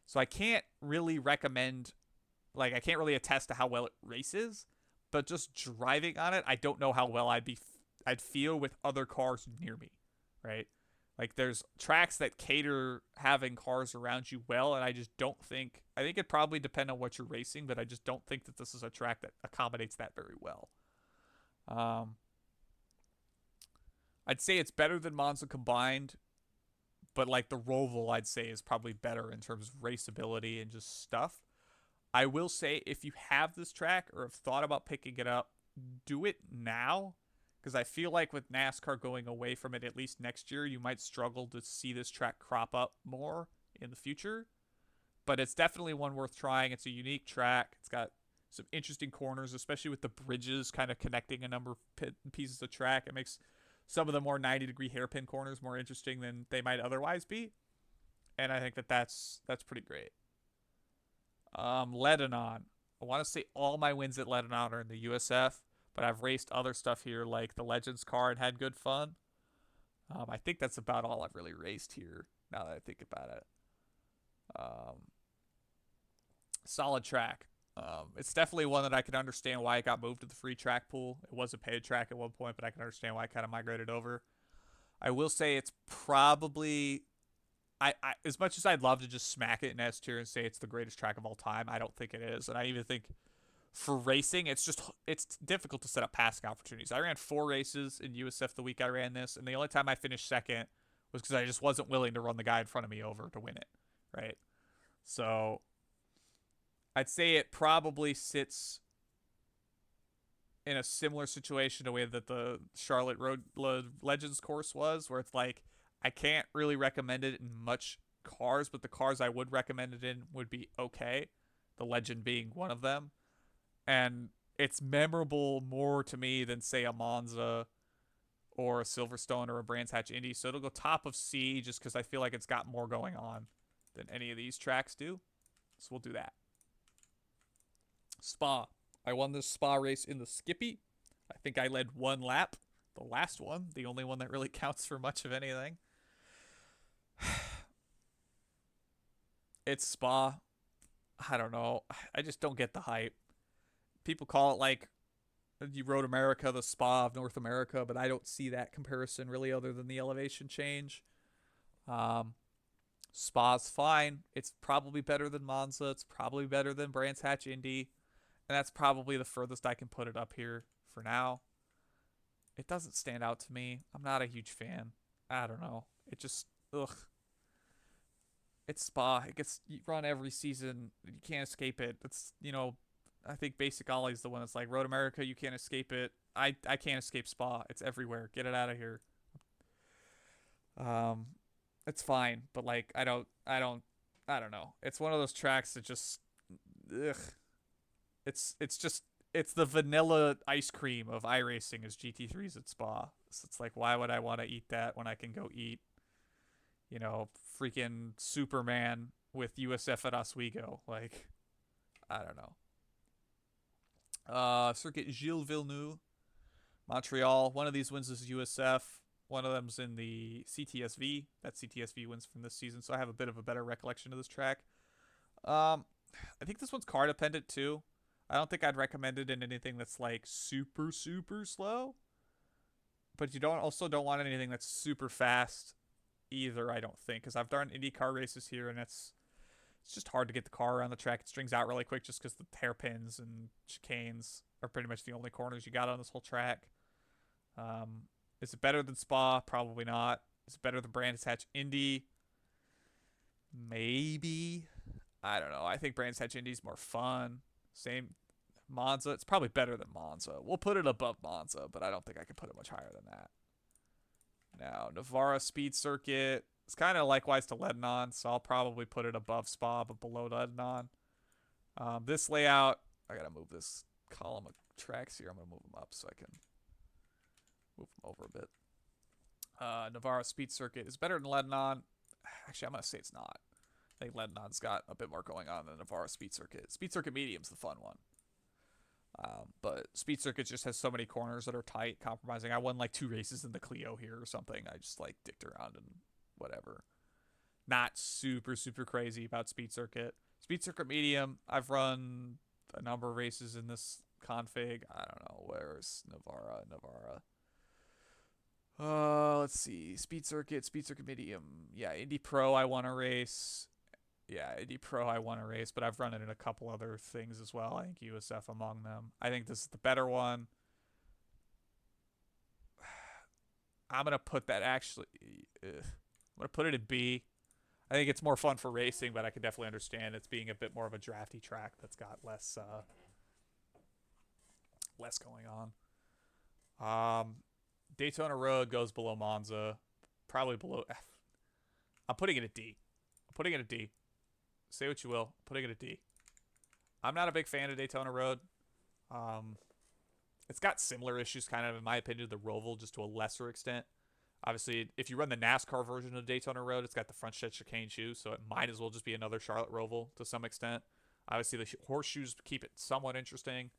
So I can't really recommend, like, I can't really attest to how well it races, but just driving on it, I don't know how well I'd feel with other cars near me, right? Like, there's tracks that cater having cars around you well, and I think it'd probably depend on what you're racing, but I just don't think that this is a track that accommodates that very well. I'd say it's better than Monza combined, but like the Roval, I'd say is probably better in terms of raceability and just stuff. I will say, if you have this track or have thought about picking it up, do it now, because I feel like with NASCAR going away from it at least next year, you might struggle to see this track crop up more in the future. But it's definitely one worth trying. It's a unique track. It's got some interesting corners, especially with the bridges kind of connecting a number of pieces of track. It makes some of the more 90-degree hairpin corners more interesting than they might otherwise be. And I think that's pretty great. Lebanon. I want to say all my wins at Lebanon are in the USF, but I've raced other stuff here like the Legends car and had good fun. I think that's about all I've really raced here now that I think about it. Solid track. It's definitely one that I can understand why it got moved to the free track pool. It was a paid track at one point, but I can understand why it kind of migrated over. I will say it's probably I as much as I'd love to just smack it in S tier and say it's the greatest track of all time, I don't think it is. And I even think for racing, it's difficult to set up passing opportunities. I ran 4 races in USF the week I ran this, and the only time I finished second was because I just wasn't willing to run the guy in front of me over to win it, right? So I'd say it probably sits in a similar situation to the way that the Charlotte Road Legends course was, where it's like I can't really recommend it in much cars, but the cars I would recommend it in would be okay, the Legend being one of them. And it's memorable more to me than, say, a Monza or a Silverstone or a Brands Hatch Indy. So it'll go top of C just because I feel like it's got more going on than any of these tracks do. So we'll do that. Spa. I won this Spa race in the Skippy. I think I led 1 lap. The last one. The only one that really counts for much of anything. It's Spa. I don't know. I just don't get the hype. People call it like you Road America, the Spa of North America, but I don't see that comparison really other than the elevation change. Spa's fine. It's probably better than Monza. It's probably better than Brands Hatch Indy. And that's probably the furthest I can put it up here for now. It doesn't stand out to me. I'm not a huge fan. I don't know. It just, ugh. It's Spa. It gets run every season. You can't escape it. It's, I think Basic Ollie is the one that's like, Road America, you can't escape it. I can't escape Spa. It's everywhere. Get it out of here. It's fine, but like I don't know. It's one of those tracks that just ugh. It's the vanilla ice cream of iRacing as GT3s at Spa. So it's like, why would I want to eat that when I can go eat, freaking Superman with USF at Oswego? Like, I don't know. Circuit Gilles Villeneuve, Montreal. One of these wins is USF. One of them's in the CTSV. That CTSV wins from this season, so I have a bit of a better recollection of this track. I think this one's car dependent too. I don't think I'd recommend it in anything that's like super super slow, but you don't want anything that's super fast either. I don't think, because I've done IndyCar races here, and it's just hard to get the car around the track. It strings out really quick just because the hairpins and chicanes are pretty much the only corners you got on this whole track. Is it better than Spa? Probably not. Is it better than Brands Hatch Indy? Maybe. I don't know. I think Brands Hatch Indy's more fun. Same Monza. It's probably better than Monza. We'll put it above Monza, but I don't think I can put it much higher than that. Now, Navarra Speed Circuit. It's kind of likewise to Lebanon, so I'll probably put it above Spa, but below Lebanon. This layout, I got to move this column of tracks here. I'm going to move them up so I can move them over a bit. Navarra Speed Circuit is better than Lebanon. Actually, I'm going to say it's not. I think Lebanon's got a bit more going on than Navarra Speed Circuit. Speed Circuit Medium's the fun one. But Speed Circuit just has so many corners that are tight, compromising. I won like 2 races in the Clio here or something. I just like dicked around and whatever. Not super, super crazy about Speed Circuit. Speed Circuit Medium, I've run a number of races in this config. I don't know. Where's Navarra? Let's see. Speed Circuit Medium. Yeah, Indy Pro I want to race. But I've run it in a couple other things as well. I think USF among them. I think this is the better one. I'm going to put that actually... I'm going to put it in B. I think it's more fun for racing, but I can definitely understand it's being a bit more of a drafty track that's got less going on. Daytona Road goes below Monza. Probably below F. I'm putting it at D. Say what you will. I'm putting it at D. I'm not a big fan of Daytona Road. It's got similar issues, kind of, in my opinion, to the Roval, just to a lesser extent. Obviously, if you run the NASCAR version of Daytona Road, it's got the front shed chicane shoes, so it might as well just be another Charlotte Roval to some extent. Obviously, the horseshoes keep it somewhat interesting.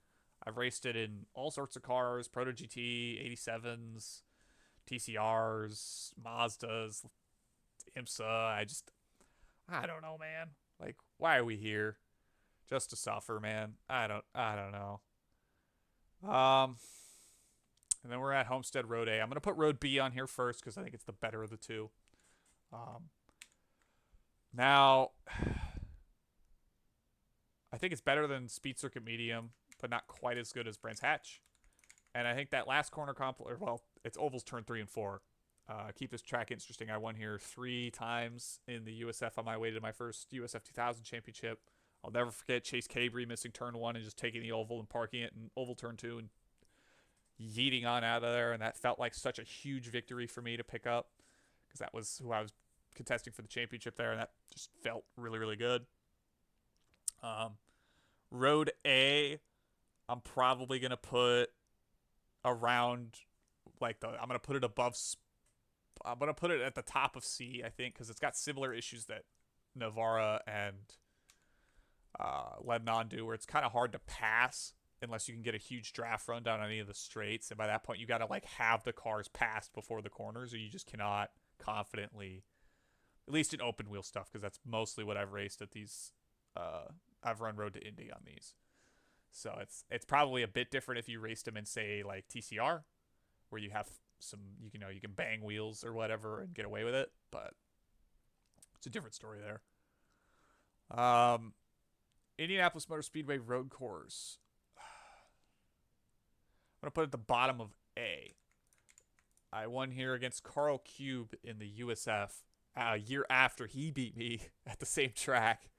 I've raced it in all sorts of cars, Proto GT, 87s, TCRs, Mazdas, IMSA. I don't know, man. Like, why are we here? Just to suffer, man. I don't know. And then we're at Homestead Road A. I'm going to put Road B on here first because I think it's the better of the two. Now, I think it's better than Speed Circuit Medium, but not quite as good as Brands Hatch. And I think that last corner it's ovals turn 3 and 4. Keep this track interesting. I won here 3 times in the USF on my way to my first USF 2000 championship. I'll never forget Chase Cabry missing turn 1 and just taking the oval and parking it in oval turn 2 and yeeting on out of there. And that felt like such a huge victory for me to pick up because that was who I was contesting for the championship there. And that just felt really, really good. Road A, I'm probably going to put around I'm going to put it above I'm going to put it at the top of C, I think, because it's got similar issues that Navarra and Lebanon do, where it's kind of hard to pass unless you can get a huge draft run down on any of the straights. And by that point, you got to have the cars passed before the corners, or you just cannot confidently, at least in open wheel stuff, because that's mostly what I've raced at these. I've run Road to Indy on these. So it's probably a bit different if you raced them in, say, like TCR, where you have some, you can bang wheels or whatever and get away with it, but it's a different story there. Indianapolis Motor Speedway Road Course. I'm going to put it at the bottom of A. I won here against Carl Cube in the USF a year after he beat me at the same track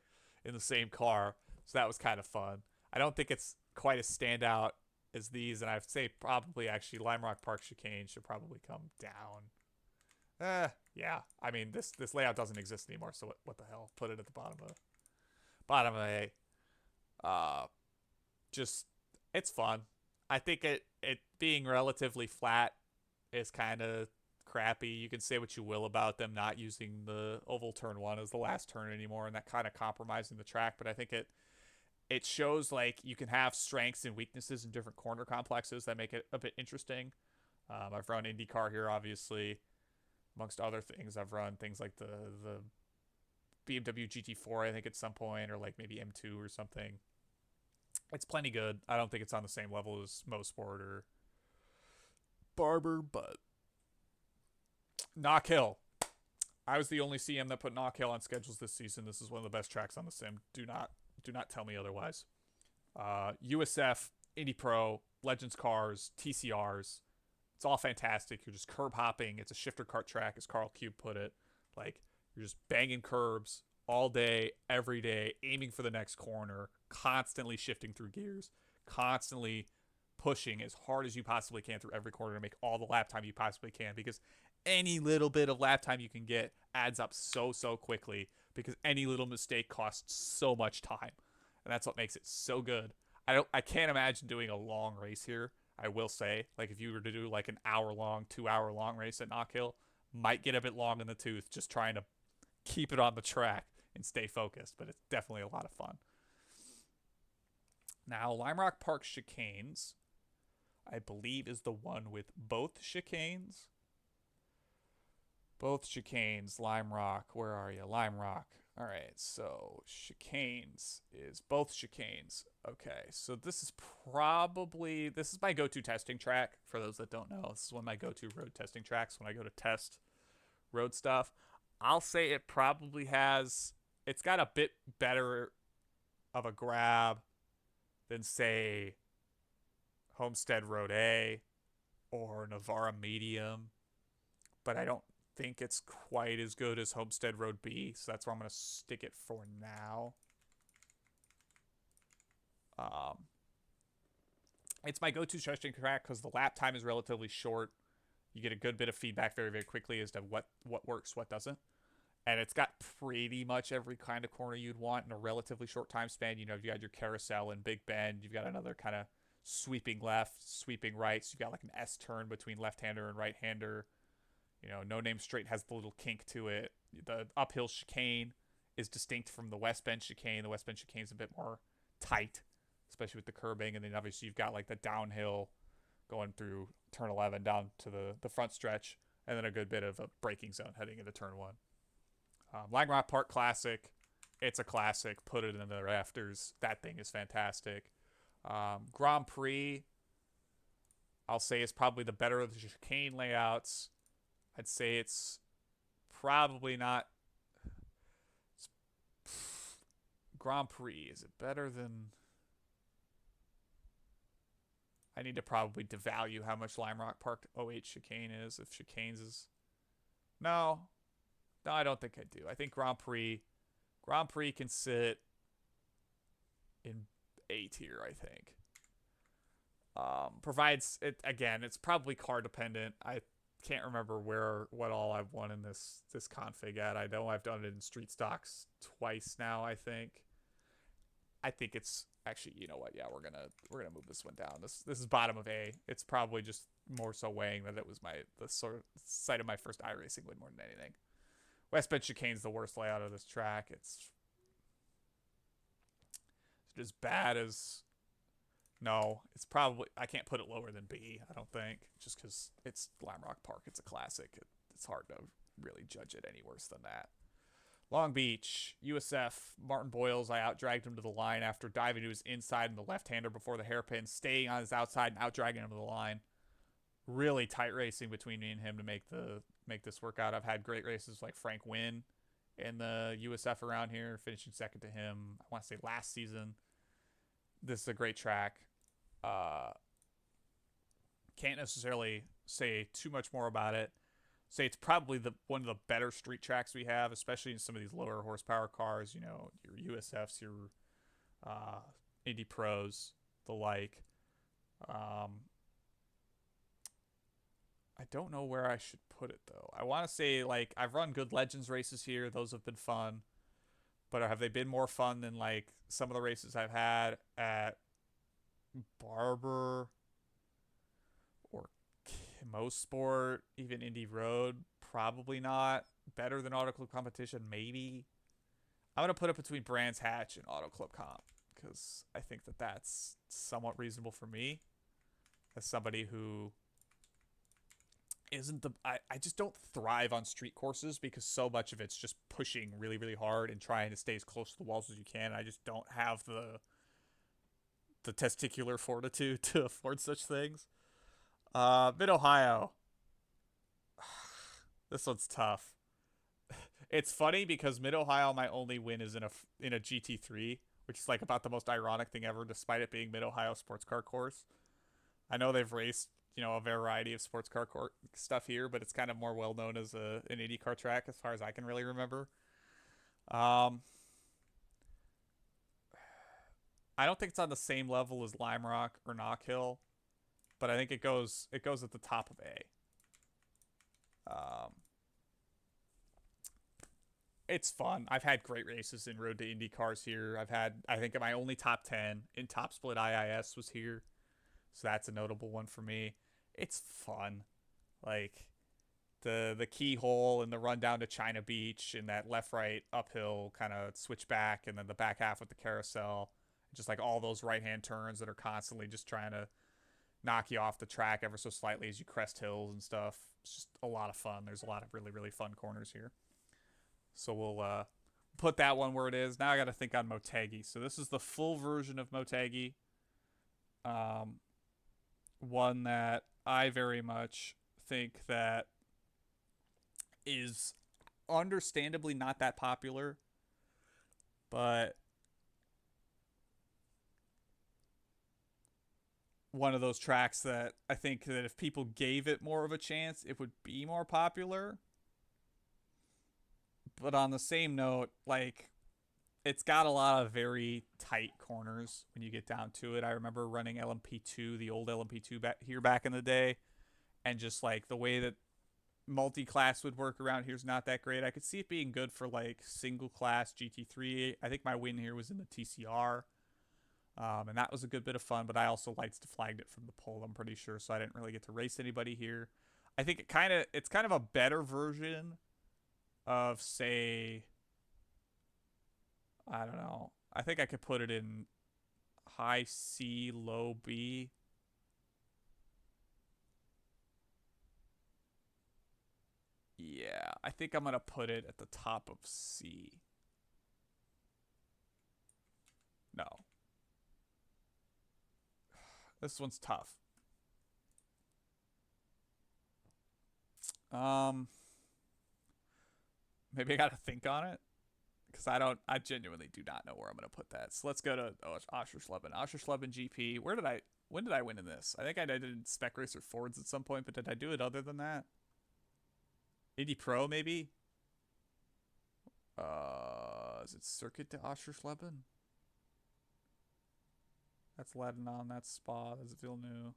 in the same car, so that was kind of fun. I don't think it's quite as standout as these, and I'd say probably actually Lime Rock Park chicane should probably come down. Yeah. I mean, this layout doesn't exist anymore, so what the hell? Put it at the bottom of A. Just, it's fun. I think it being relatively flat is kind of crappy. You can say what you will about them not using the oval turn 1 as the last turn anymore, and that kind of compromising the track, but I think it shows you can have strengths and weaknesses in different corner complexes that make it a bit interesting. I've run IndyCar here, obviously, amongst other things. I've run things like the BMW GT4, I think, at some point, or maybe M2 or something. It's plenty good. I don't think it's on the same level as Mosport or Barber, but Knock Hill. I was the only CM that put Knock Hill on schedules this season. This is one of the best tracks on the sim. Do not tell me otherwise. USF, Indy Pro, Legends cars, TCRs. It's all fantastic. You're just curb hopping. It's a shifter kart track, as Carl Cube put it. Like, you're just banging curbs all day, every day, aiming for the next corner, constantly shifting through gears, constantly pushing as hard as you possibly can through every corner to make all the lap time you possibly can, because any little bit of lap time you can get adds up so quickly, because any little mistake costs so much time. And that's what makes it so good. I can't imagine doing a long race here. I will say, like, if you were to do like an hour long, 2 hour long race at Knock Hill, might get a bit long in the tooth just trying to keep it on the track and stay focused, but it's definitely a lot of fun. Now, Lime Rock Park Chicanes, I believe, is the one with both chicanes. Both chicanes, Lime Rock. Where are you? Lime Rock. All right, so chicanes is both chicanes. Okay, so this is my go-to testing track. For those that don't know, this is one of my go-to road testing tracks when I go to test road stuff. I'll say it's got a bit better of a grab than, say, Homestead Road A or Navarra Medium, but I don't think it's quite as good as Homestead Road B, so that's where I'm going to stick it for now. It's my go-to testing track because the lap time is relatively short. You get a good bit of feedback very quickly as to what works, what doesn't. And it's got pretty much every kind of corner you'd want in a relatively short time span. You know, you got your carousel and Big Bend. You've got another kind of sweeping left, sweeping right. So you've got like an S-turn between left-hander and right-hander. You know, No Name Straight has the little kink to it. The uphill chicane is distinct from the West Bend chicane. The West Bend chicane is a bit more tight, especially with the curbing. And then obviously you've got like the downhill going through turn 11 down to the front stretch, and then a good bit of a braking zone heading into turn 1. Lime Rock Park Classic. It's a classic. Put it in the rafters. That thing is fantastic. Grand Prix, I'll say, is probably the better of the chicane layouts. I'd say it's probably not. Grand Prix, is it better than? I need to probably devalue how much Lime Rock Park 08 chicane is. If chicanes is. No, I don't think I do. I think Grand Prix can sit in A tier, I think. Provides it again. It's probably car dependent. I can't remember what all I've won in this config at. I know I've done it in street stocks twice now. I think it's actually, you know what? Yeah, we're gonna move this one down. This is bottom of A. It's probably just more so weighing that it was the sort of site of my first iRacing win more than anything. West Bend chicane's the worst layout of this track. It's as bad as. No, it's probably, I can't put it lower than B, I don't think, just because it's Lime Rock Park. It's a classic. It's hard to really judge it any worse than that. Long Beach, USF, Martin Boyles, I outdragged him to the line after diving to his inside in the left-hander before the hairpin, staying on his outside and outdragging him to the line. Really tight racing between me and him to make this work out. I've had great races like Frank Wynn in the USF around here, finishing second to him, I want to say last season. This is a great track. Can't necessarily say too much more about it. Say it's probably one of the better street tracks we have, especially in some of these lower horsepower cars. You know, your USFs, your Indy Pros, the like. I don't know where I should put it though. I want to say, like, I've run good Legends races here; those have been fun. But have they been more fun than like some of the races I've had at Barber or Mosport, even Indy Road? Probably not. Better than Auto Club Competition, maybe. I'm going to put it between Brands Hatch and Auto Club Comp because I think that's somewhat reasonable for me as somebody who isn't I just don't thrive on street courses because so much of it's just pushing really hard and trying to stay as close to the walls as you can. I just don't have the testicular fortitude to afford such things. Mid Ohio. This one's tough. It's funny because Mid Ohio, my only win is in a GT3, which is like about the most ironic thing ever, despite it being Mid Ohio sports car course. I know they've raced a variety of sports car stuff here, but it's kind of more well known as an IndyCar track as far as I can really remember. Um, I don't think it's on the same level as Lime Rock or Knock Hill, but I think it goes at the top of A. Um, it's fun. I've had great races in Road to Indy cars here. I think my only top 10 in Top Split IIS was here, so that's a notable one for me. It's fun, like the keyhole and the run down to China Beach and that left right uphill kind of switch back, and then the back half with the carousel, just like all those right hand turns that are constantly just trying to knock you off the track ever so slightly as you crest hills and stuff. It's just a lot of fun. There's a lot of really really fun corners here. So we'll put that one where it is. Now I got to think on Motegi. So this is the full version of Motegi. One that I very much think that is understandably not that popular, but one of those tracks that I think that if people gave it more of a chance, it would be more popular. But on the same note, like, it's got a lot of very tight corners when you get down to it. I remember running LMP2, the old LMP2 back in the day, and just like the way that multi-class would work around here is not that great. I could see it being good for like single class GT3. I think my win here was in the TCR, and that was a good bit of fun. But I also lights to flagged it from the pole, I'm pretty sure, so I didn't really get to race anybody here. I think it's kind of a better version of, say, I don't know. I think I could put it in high C, low B. Yeah, I think I'm going to put it at the top of C. No. This one's tough. Maybe I got to think on it, because I genuinely do not know where I'm going to put that. So let's go to Oschersleben GP. When did I win in this? I think I did in Spec Racer Fords at some point, but did I do it other than that? Indy Pro, maybe? Is it Circuit to Oschersleben? That's Lebanon, that's Spa, that's Villeneuve.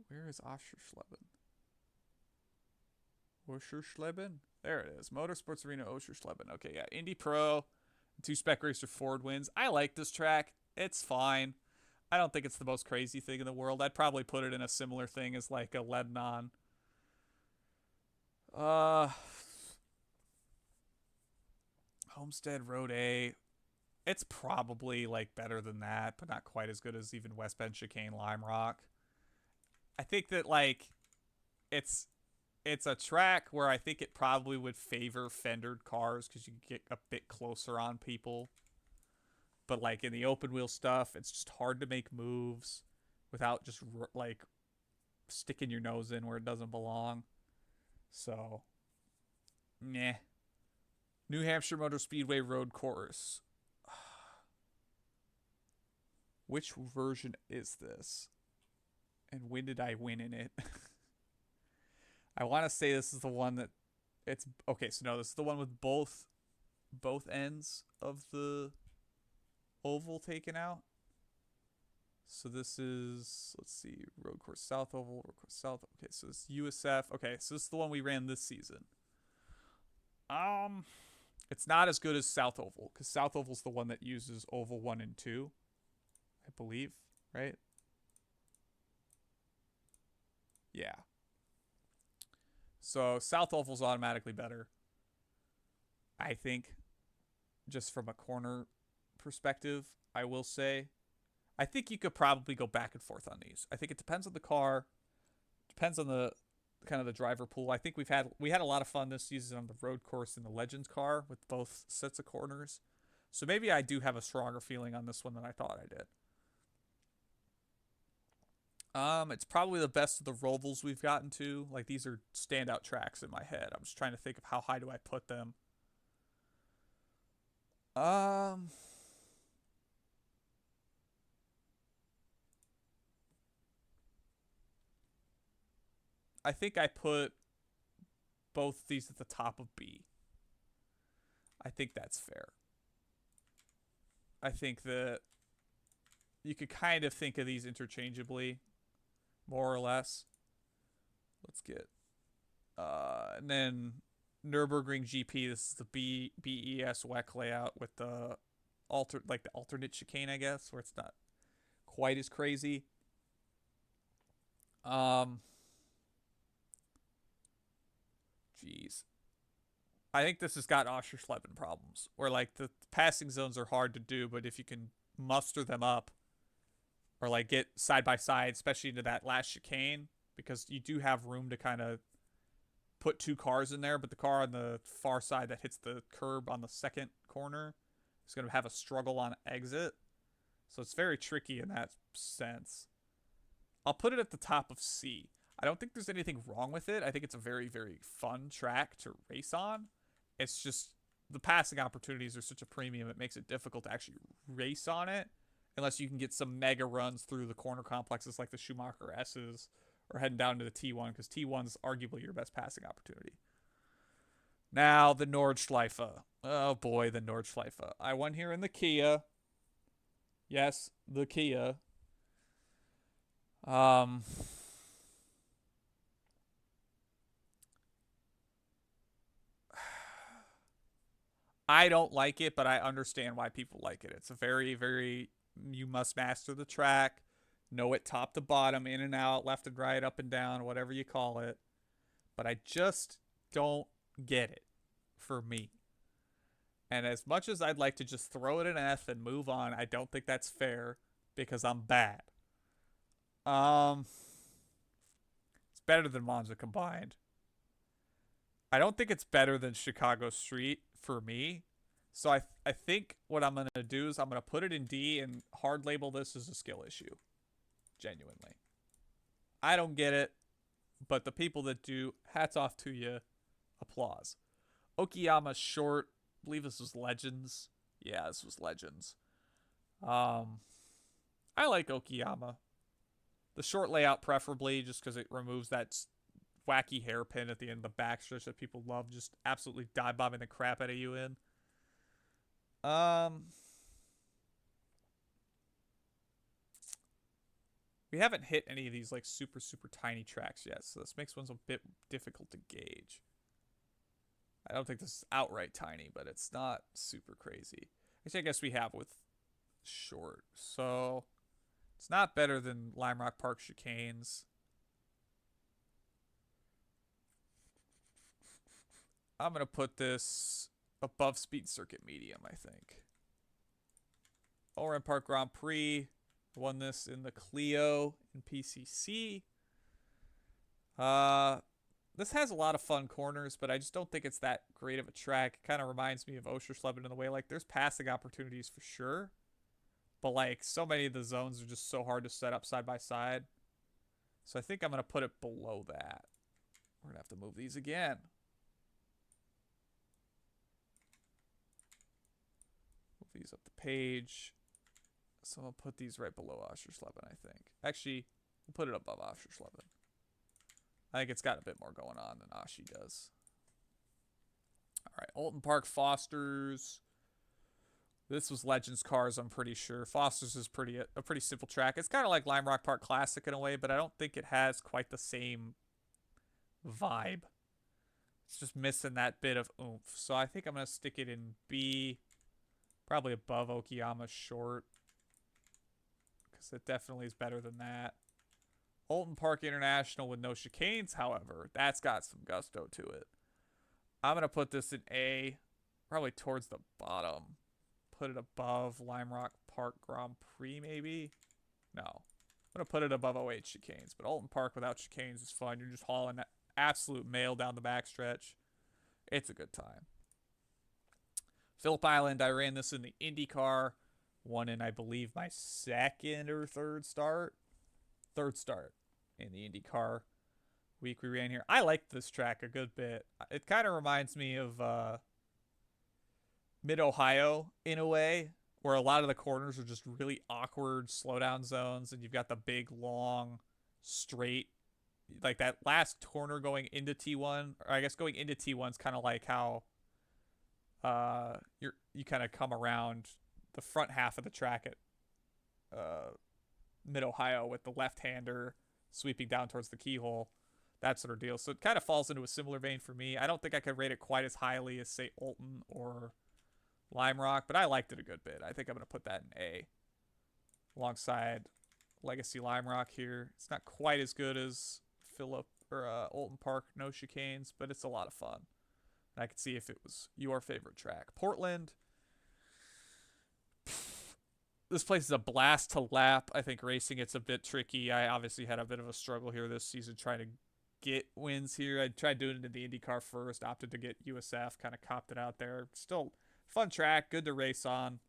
Where is Oschersleben? Oschersleben? There it is. Motorsports Arena Oschersleben. Okay, yeah. Indy Pro, 2 Spec Racer Ford wins. I like this track. It's fine. I don't think it's the most crazy thing in the world. I'd probably put it in a similar thing as like a Lebanon. Homestead Road A. It's probably like better than that, but not quite as good as even West Bend Chicane Lime Rock. I think that like it's a track where I think it probably would favor fendered cars because you get a bit closer on people. But like in the open wheel stuff, it's just hard to make moves without just like sticking your nose in where it doesn't belong. So, meh. New Hampshire Motor Speedway Road Course. Which version is this? And when did I win in it? I want to say this is the one that it's okay. So no, this is the one with both ends of the oval taken out. So this is, let's see, Road Course South Oval, Road Course South. Okay, so this is USF. Okay, so this is the one we ran this season. It's not as good as South Oval because South Oval's the one that uses Oval 1 and 2, I believe, right? Yeah. So South Oval's automatically better, I think, just from a corner perspective, I will say. I think you could probably go back and forth on these. I think it depends on the car, depends on the kind of the driver pool. I think we had a lot of fun this season on the road course in the Legends car with both sets of corners. So maybe I do have a stronger feeling on this one than I thought I did. It's probably the best of the Rovals we've gotten to. Like, these are standout tracks in my head. I'm just trying to think of how high do I put them. Um, I think I put both these at the top of B. I think that's fair. I think that you could kind of think of these interchangeably, more or less. Let's get and then Nürburgring GP. This is the BES WEC layout with the the alternate chicane, I guess, where it's not quite as crazy. Jeez. I think this has got Oschersleben problems, where like the passing zones are hard to do, but if you can muster them up or like get side by side, especially into that last chicane, because you do have room to kind of put two cars in there, but the car on the far side that hits the curb on the second corner is going to have a struggle on exit. So it's very tricky in that sense. I'll put it at the top of C. I don't think there's anything wrong with it. I think it's a very, very fun track to race on. It's just the passing opportunities are such a premium, it makes it difficult to actually race on it unless you can get some mega runs through the corner complexes like the Schumacher S's or heading down to the T1, because T1's arguably your best passing opportunity. Now, the Nordschleife. Oh boy, the Nordschleife. I won here in the Kia. Yes, the Kia. I don't like it, but I understand why people like it. It's a very, very, you must master the track, know it top to bottom, in and out, left and right, up and down, whatever you call it. But I just don't get it for me. And as much as I'd like to just throw it an F and move on, I don't think that's fair because I'm bad. It's better than Monza combined. I don't think it's better than Chicago Street for me. So I think what I'm going to do is I'm going to put it in D and hard label this as a skill issue. Genuinely. I don't get it, but the people that do, hats off to you. Applause. Okayama short. I believe this was Legends. Yeah, this was Legends. I like Okayama. The short layout preferably, just because it removes that wacky hairpin at the end of the backstretch that people love, just absolutely dive bombing the crap out of you in. We haven't hit any of these like super tiny tracks yet, so this makes ones a bit difficult to gauge. I don't think this is outright tiny, but it's not super crazy. Actually, I guess we have with short, so it's not better than Lime Rock Park chicanes. I'm going to put this above Speed Circuit Medium, I think. Oran Park Grand Prix. Won this in the Clio in PCC. This has a lot of fun corners, but I just don't think it's that great of a track. It kind of reminds me of Oschersleben in the way. Like, there's passing opportunities for sure. But, like, so many of the zones are just so hard to set up side by side. So I think I'm going to put it below that. We're going to have to move these again. Move these up the page. So I'll put these right below Oschersleben, I think. Actually, we'll put it above Oschersleben. I think it's got a bit more going on than Oshie does. All right, Alton Park Fosters. This was Legends Cars, I'm pretty sure. Fosters is a pretty simple track. It's kind of like Lime Rock Park Classic in a way, but I don't think it has quite the same vibe. It's just missing that bit of oomph. So I think I'm going to stick it in B, probably above Okayama Short, because it definitely is better than that. Alton Park International with no chicanes, however, that's got some gusto to it. I'm going to put this in A, probably towards the bottom. Put it above Lime Rock Park Grand Prix, maybe? No. I'm going to put it above 08 chicanes, but Alton Park without chicanes is fun. You're just hauling that absolute mail down the backstretch. It's a good time. Phillip Island, I ran this in the IndyCar. Won in, I believe, my second or third start. Third start in the IndyCar week we ran here. I liked this track a good bit. It kind of reminds me of Mid-Ohio in a way, where a lot of the corners are just really awkward slowdown zones, and you've got the big, long, straight, like that last corner going into T1, or I guess going into T1 is kind of like how you kind of come around the front half of the track at Mid-Ohio with the left-hander sweeping down towards the keyhole, that sort of deal. So it kind of falls into a similar vein for me. I don't think I could rate it quite as highly as, say, Olton or Lime Rock, but I liked it a good bit. I think I'm going to put that in A alongside Legacy Lime Rock here. It's not quite as good as Phillip or Olton Park, no chicanes, but it's a lot of fun. And I could see if it was your favorite track. Portland. This place is a blast to lap. I think racing it's a bit tricky. I obviously had a bit of a struggle here this season trying to get wins here. I tried doing it in the IndyCar first, opted to get USF, kind of copped it out there. Still fun track, good to race on.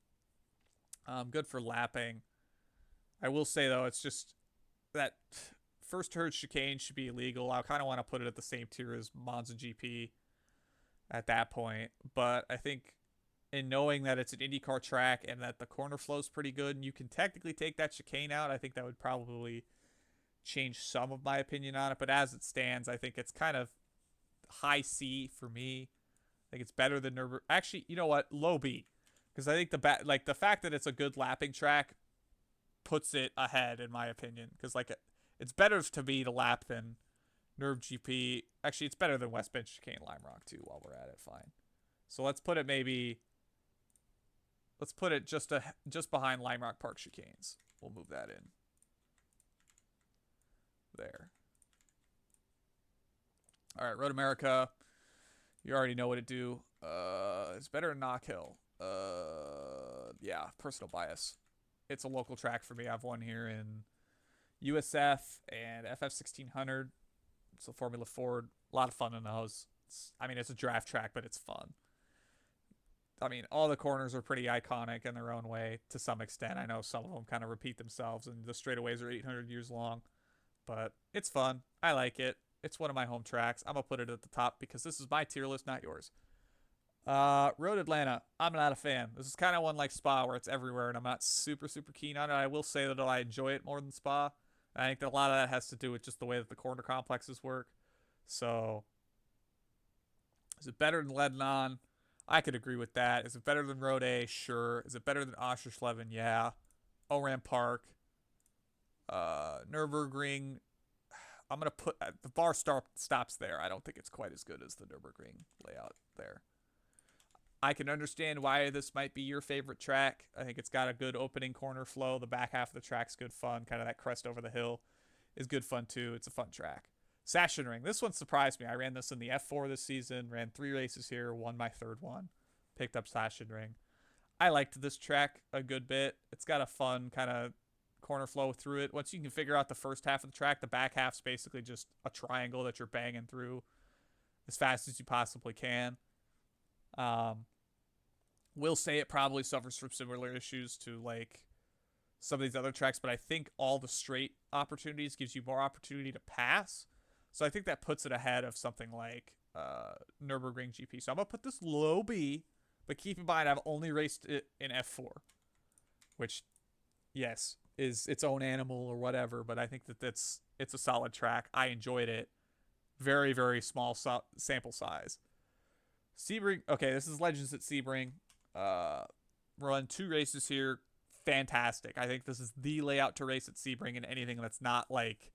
Good for lapping. I will say, though, it's just that first turn chicane should be illegal. I kind of want to put it at the same tier as Monza GP at that point. But I think in knowing that it's an IndyCar track and that the corner flow is pretty good and you can technically take that chicane out, I think that would probably change some of my opinion on it. But as it stands, I think it's kind of high C for me. I think it's better than Nürburgring. Actually, you know what? Low B. Because I think the fact that it's a good lapping track puts it ahead, in my opinion. Because it's better to me to lap than Nürburgring GP. Actually, it's better than West Bench Chicane Lime Rock, too, while we're at it. Fine. So let's put it just behind Lime Rock Park Chicanes. We'll move that in. There. All right, Road America. You already know what to do. It's better than Knock Hill. Yeah, personal bias. It's a local track for me. I've won here in USF and FF 1600. So Formula Ford. A lot of fun in those. It's a draft track, but it's fun. All the corners are pretty iconic in their own way to some extent. I know some of them kind of repeat themselves, and the straightaways are 800 years long. But it's fun. I like it. It's one of my home tracks. I'm going to put it at the top because this is my tier list, not yours. Road Atlanta. I'm not a fan. This is kind of one like Spa where it's everywhere, and I'm not super, super keen on it. I will say that I enjoy it more than Spa. I think that a lot of that has to do with just the way that the corner complexes work. So, is it better than Lebanon? I could agree with that. Is it better than Road A? Sure. Is it better than Oschersleben? Yeah. Oran Park. Nürburgring. I'm going to put the bar stops there. I don't think it's quite as good as the Nürburgring layout there. I can understand why this might be your favorite track. I think it's got a good opening corner flow. The back half of the track's good fun. Kind of that crest over the hill is good fun too. It's a fun track. Sachsenring. This one surprised me. I ran this in the F4 this season. Ran 3 races here. Won my third one. Picked up Sachsenring. I liked this track a good bit. It's got a fun kind of corner flow through it. Once you can figure out the first half of the track, the back half's basically just a triangle that you're banging through as fast as you possibly can. Will say it probably suffers from similar issues to like some of these other tracks, but I think all the straight opportunities gives you more opportunity to pass. So I think that puts it ahead of something like Nürburgring GP. So I'm going to put this low B, but keep in mind I've only raced it in F4, which, yes, is its own animal or whatever, but I think that it's a solid track. I enjoyed it. Very, very small sample size. Sebring. Okay, this is Legends at Sebring. Run 2 races here. Fantastic. I think this is the layout to race at Sebring in anything that's not like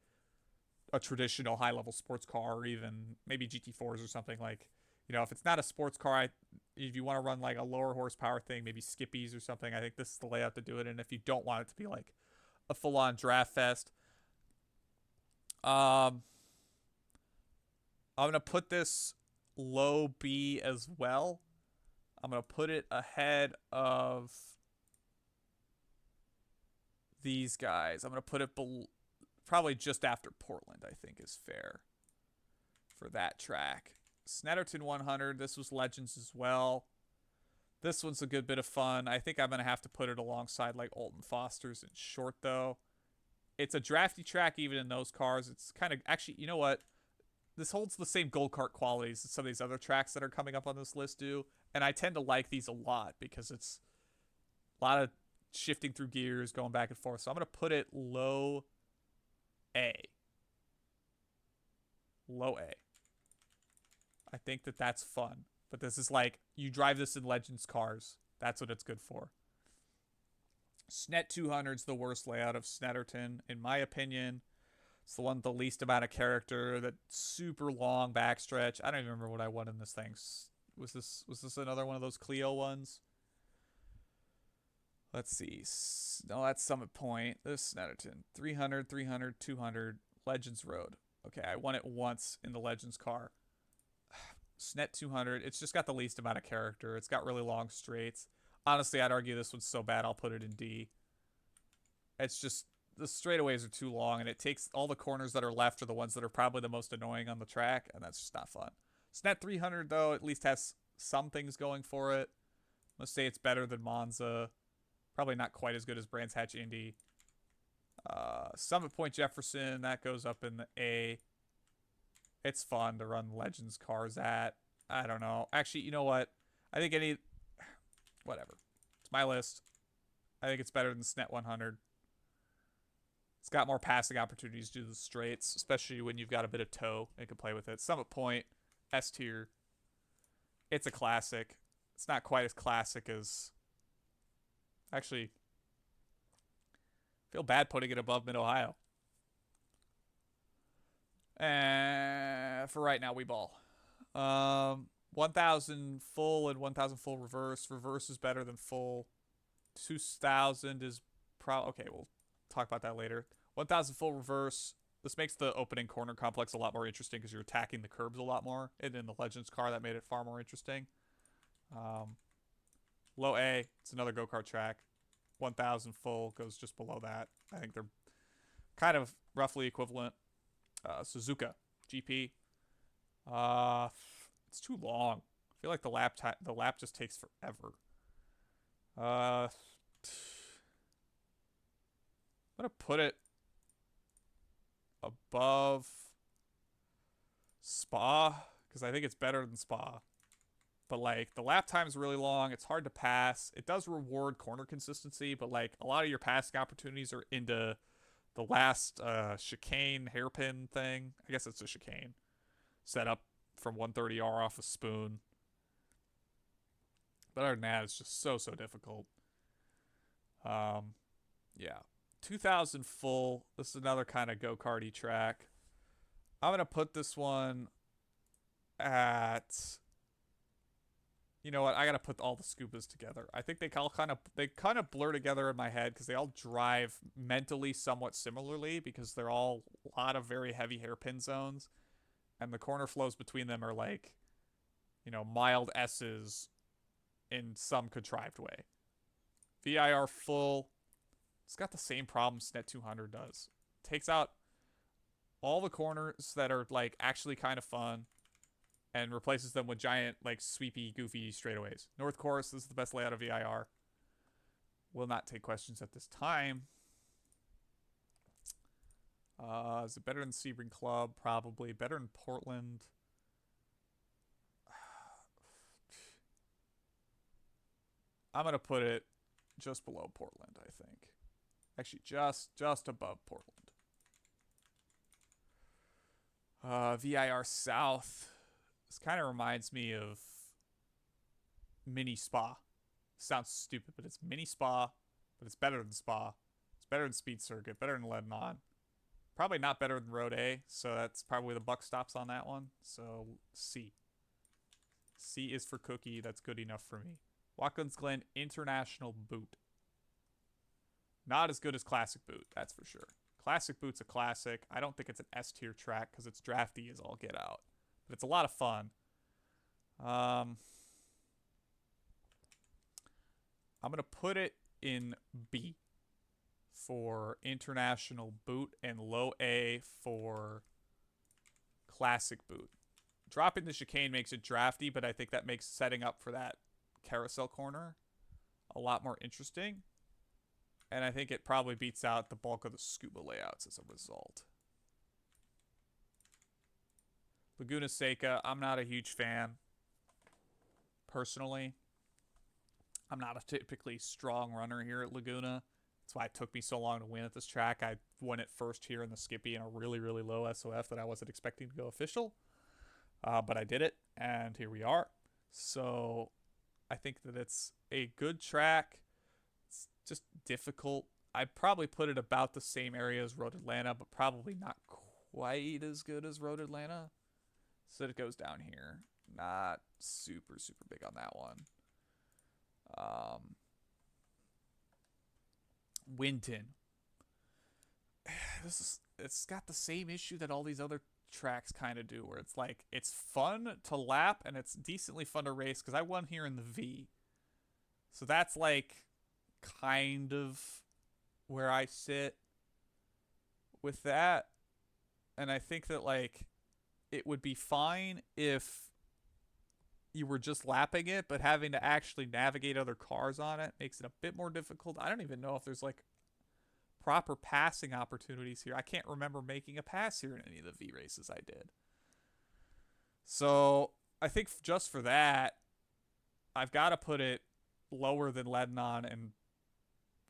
a traditional high-level sports car or even maybe GT4s or something. Like, if it's not a sports car, if you want to run like a lower horsepower thing, maybe Skippies or something, I think this is the layout to do it. And if you don't want it to be like a full-on draft fest, I'm going to put this low B as well. I'm going to put it ahead of these guys. I'm going to put it probably just after Portland, I think is fair for that track. Snetterton 100. This was Legends as well. This one's a good bit of fun. I think I'm going to have to put it alongside like Alton Foster's in short, though. It's a drafty track even in those cars. It's kind of, actually, you know what? This holds the same gold cart qualities as some of these other tracks that are coming up on this list do. And I tend to like these a lot because it's a lot of shifting through gears, going back and forth. So I'm going to put it low A. Low A. I think that that's fun. But this is like, you drive this in Legends cars. That's what it's good for. Snet 200's the worst layout of Snetterton, in my opinion. It's the one with the least amount of character, that super long backstretch. I don't even remember what I won in this thing. Was this another one of those Clio ones? Let's see. No, that's Summit Point. This Snetterton. 300, 300, 200. Legends Road. Okay, I won it once in the Legends car. Snet 200. It's just got the least amount of character. It's got really long straights. Honestly, I'd argue this one's so bad I'll put it in D. It's just, the straightaways are too long, and it takes all the corners that are left are the ones that are probably the most annoying on the track, and that's just not fun. Snet 300, though, at least has some things going for it. Let's say it's better than Monza. Probably not quite as good as Brands Hatch Indy. Summit Point Jefferson, that goes up in the A. It's fun to run Legends cars at. I don't know. Actually, you know what? I think whatever. It's my list. I think it's better than Snet 100. It's got more passing opportunities to do the straights, especially when you've got a bit of toe and can play with it. Summit Point, S tier. It's a classic. It's not quite as classic as... Actually, I feel bad putting it above Mid-Ohio. For right now, we ball. 1,000 full and 1,000 full reverse. Reverse is better than full. 2,000 is okay, we'll talk about that later. 1,000 full reverse. This makes the opening corner complex a lot more interesting because you're attacking the curbs a lot more. And in the Legends car, that made it far more interesting. Low A, it's another go-kart track. 1,000 full goes just below that. I think they're kind of roughly equivalent. Suzuka GP. It's too long. I feel like the lap just takes forever. I'm gonna put it above Spa because I think it's better than Spa. But like the lap time's really long. It's hard to pass. It does reward corner consistency, but like a lot of your passing opportunities are into the last chicane hairpin thing. I guess it's a chicane. Set up from 130R off a spoon. But other than that, it's just so difficult. Yeah. 2,000 full. This is another kind of go-karty track. I'm going to put this one at... You know what? I got to put all the scupas together. I think they kind of blur together in my head because they all drive mentally somewhat similarly because they're all a lot of very heavy hairpin zones. And the corner flows between them are like, you know, mild S's in some contrived way. VIR full. It's got the same problem Snet 200 does. Takes out all the corners that are like actually kind of fun and replaces them with giant, like, sweepy, goofy straightaways. North Course, this is the best layout of VIR. Will not take questions at this time. Is it better than Sebring Club? Probably. Better than Portland. I'm going to put it just below Portland, I think. Actually, just above Portland. VIR South. This kind of reminds me of Mini Spa. Sounds stupid, but it's Mini Spa, but it's better than Spa. It's better than Speed Circuit, better than Lebanon. Probably not better than Road A, so that's probably the buck stops on that one. So C. C is for Cookie. That's good enough for me. Watkins Glen International Boot. Not as good as Classic Boot, that's for sure. Classic Boot's a classic. I don't think it's an S tier track because it's drafty as all get out. But it's a lot of fun. I'm going to put it in B for International Boot and low A for Classic Boot. Dropping the chicane makes it drafty, but I think that makes setting up for that carousel corner a lot more interesting. And I think it probably beats out the bulk of the scuba layouts as a result. Laguna Seca, I'm not a huge fan. Personally, I'm not a typically strong runner here at Laguna. That's why it took me so long to win at this track. I won it first here in the Skippy in a really, really low SOF that I wasn't expecting to go official. But I did it, and here we are. So I think that it's a good track. It's just difficult. I'd probably put it about the same area as Road Atlanta, but probably not quite as good as Road Atlanta. So it goes down here. Not super, super big on that one. Winton. It's got the same issue that all these other tracks kind of do, where it's like it's fun to lap and it's decently fun to race because I won here in the V. So that's like kind of where I sit with that. And I think that like it would be fine if you were just lapping it, but having to actually navigate other cars on it makes it a bit more difficult. I don't even know if there's like proper passing opportunities here. I can't remember making a pass here in any of the V races I did. So I think just for that, I've got to put it lower than Lebanon and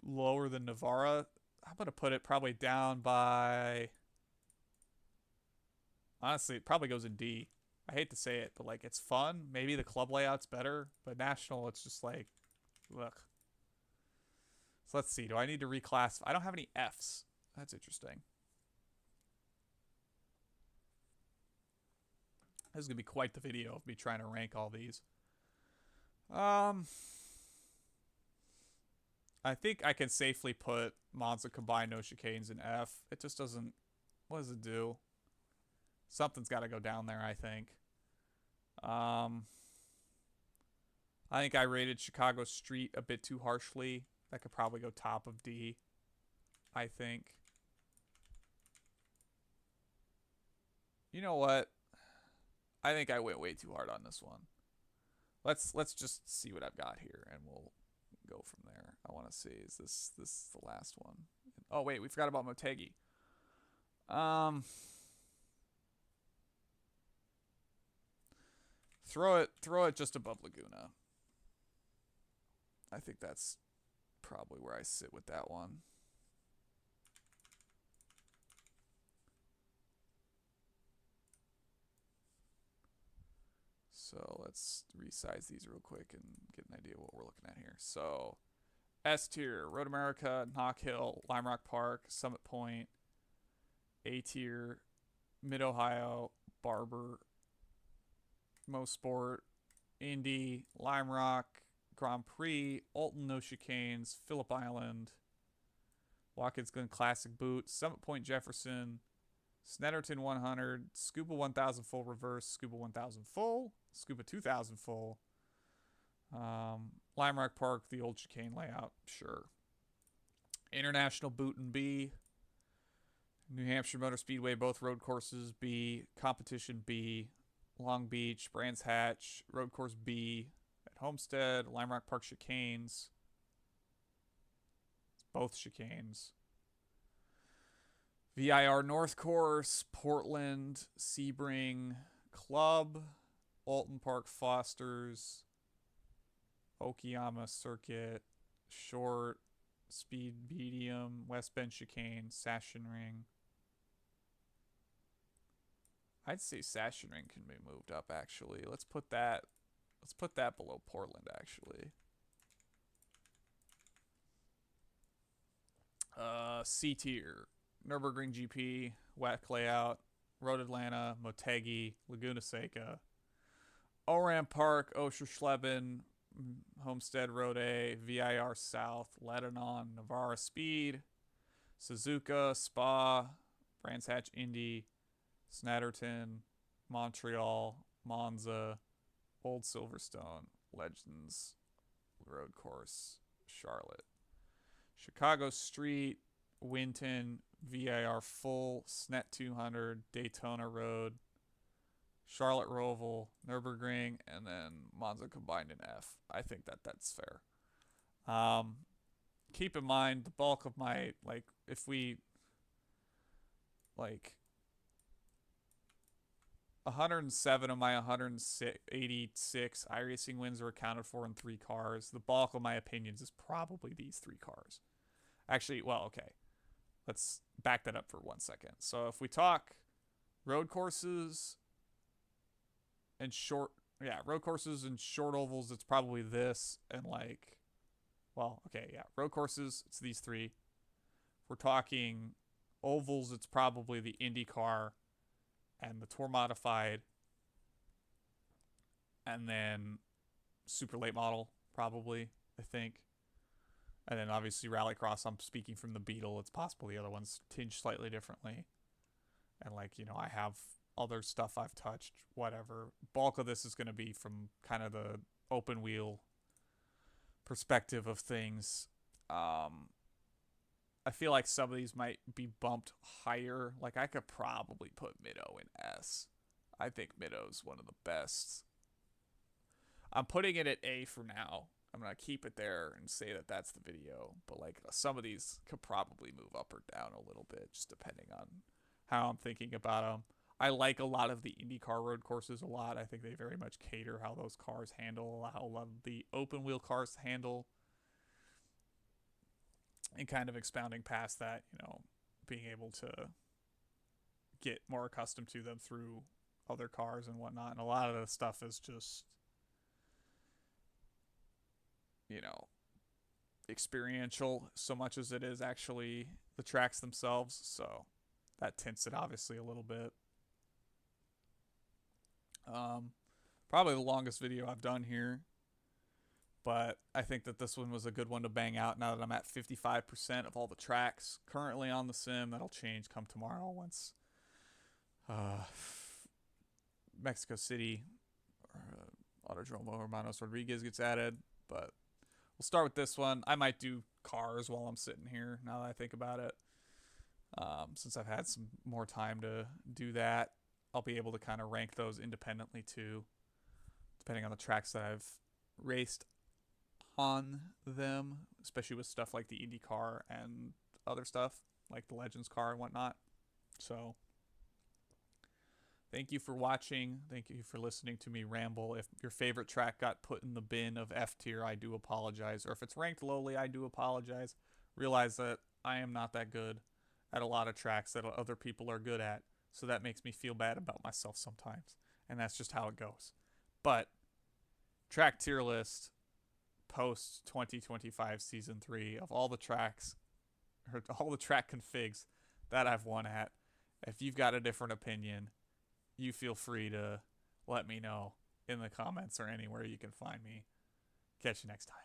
lower than Navarra. I'm going to put it probably down by... Honestly, it probably goes in D. I hate to say it, but like it's fun. Maybe the club layout's better, but national, it's just like, look. So let's see. Do I need to reclassify? I don't have any Fs. That's interesting. This is gonna be quite the video of me trying to rank all these. I think I can safely put Monza combined no chicanes in F. It just doesn't. What does it do? Something's got to go down there, I think. I think I rated Chicago Street a bit too harshly. That could probably go top of D, I think. You know what? I think I went way too hard on this one. Let's just see what I've got here, and we'll go from there. I want to see, is this the last one? Oh, wait, we forgot about Motegi. Throw it just above Laguna. I think that's probably where I sit with that one. So let's resize these real quick and get an idea of what we're looking at here. So S tier, Road America, Knock Hill, Lime Rock Park, Summit Point. A tier, Mid Ohio, Barber, Mo Sport, Indy, Lime Rock, Grand Prix, Alton No Chicanes, Phillip Island, Watkins Glen Classic Boot, Summit Point Jefferson, Snetterton 100, Scuba 1000 full reverse, Scuba 1000 full, Scuba 2000 full, Lime Rock Park, the old chicane layout, sure. International Boot and B, New Hampshire Motor Speedway, both road courses B, Competition B, Long Beach, Brands Hatch, Road Course B at Homestead, Lime Rock Park Chicanes. It's both chicanes. VIR North Course, Portland, Sebring Club, Alton Park Fosters, Okayama Circuit, Short, Speed Medium, West Bend Chicane, Sachsenring. I'd say Sachsenring can be moved up actually. Let's put that below Portland actually. C tier. Nürburgring GP, WEC layout, Road Atlanta, Motegi, Laguna Seca, Oram Park, Oschersleben, Homestead Road A, VIR South, Lebanon, Navarra Speed, Suzuka, Spa, Brands Hatch Indy, Snetterton, Montreal, Monza, Old Silverstone, Legends, Road Course, Charlotte. Chicago Street, Winton, VIR Full, Snet 200, Daytona Road, Charlotte Roval, Nürburgring, and then Monza combined in F. I think that that's fair. Keep in mind the bulk of my, like, if we, like, 107 of my 186 iRacing wins are accounted for in 3 cars. The bulk of my opinions is probably these 3 cars. Actually, well, okay. Let's back that up for 1 second. So if we talk road courses and road courses and short ovals, it's probably this and like, well, okay, yeah, road courses, it's these 3. If we're talking ovals, it's probably the IndyCar and the Tour Modified, and then super late model, probably, I think. And then obviously Rallycross, I'm speaking from the Beetle. It's possible the other ones tinged slightly differently. And like, you know, I have other stuff I've touched, whatever. Bulk of this is going to be from kind of the open wheel perspective of things. I feel like some of these might be bumped higher. Like I could probably put Middo in S. I think Middo's one of the best. I'm putting it at A for now. I'm going to keep it there and say that that's the video. But like some of these could probably move up or down a little bit, just depending on how I'm thinking about them. I like a lot of the IndyCar road courses a lot. I think they very much cater how those cars handle, how a lot of the open wheel cars handle. And kind of expounding past that, you know, being able to get more accustomed to them through other cars and whatnot. And a lot of the stuff is just, you know, experiential so much as it is actually the tracks themselves. So that tints it obviously a little bit. Probably the longest video I've done here, but I think that this one was a good one to bang out now that I'm at 55% of all the tracks currently on the sim. That'll change come tomorrow once Mexico City Autodromo Hermanos Rodriguez gets added. But we'll start with this one. I might do cars while I'm sitting here now that I think about it. Since I've had some more time to do that, I'll be able to kind of rank those independently too, depending on the tracks that I've raced on them, especially with stuff like the IndyCar and other stuff like the Legends car and whatnot. So thank you for watching. Thank you for listening to me ramble. If your favorite track got put in the bin of F tier, I do apologize. Or if it's ranked lowly, I do apologize. Realize that I am not that good at a lot of tracks that other people are good at. So that makes me feel bad about myself sometimes. And that's just how it goes. But track tier list post 2025 season 3 of all the tracks, or all the track configs that I've won at. If you've got a different opinion, you feel free to let me know in the comments or anywhere you can find me. Catch you next time.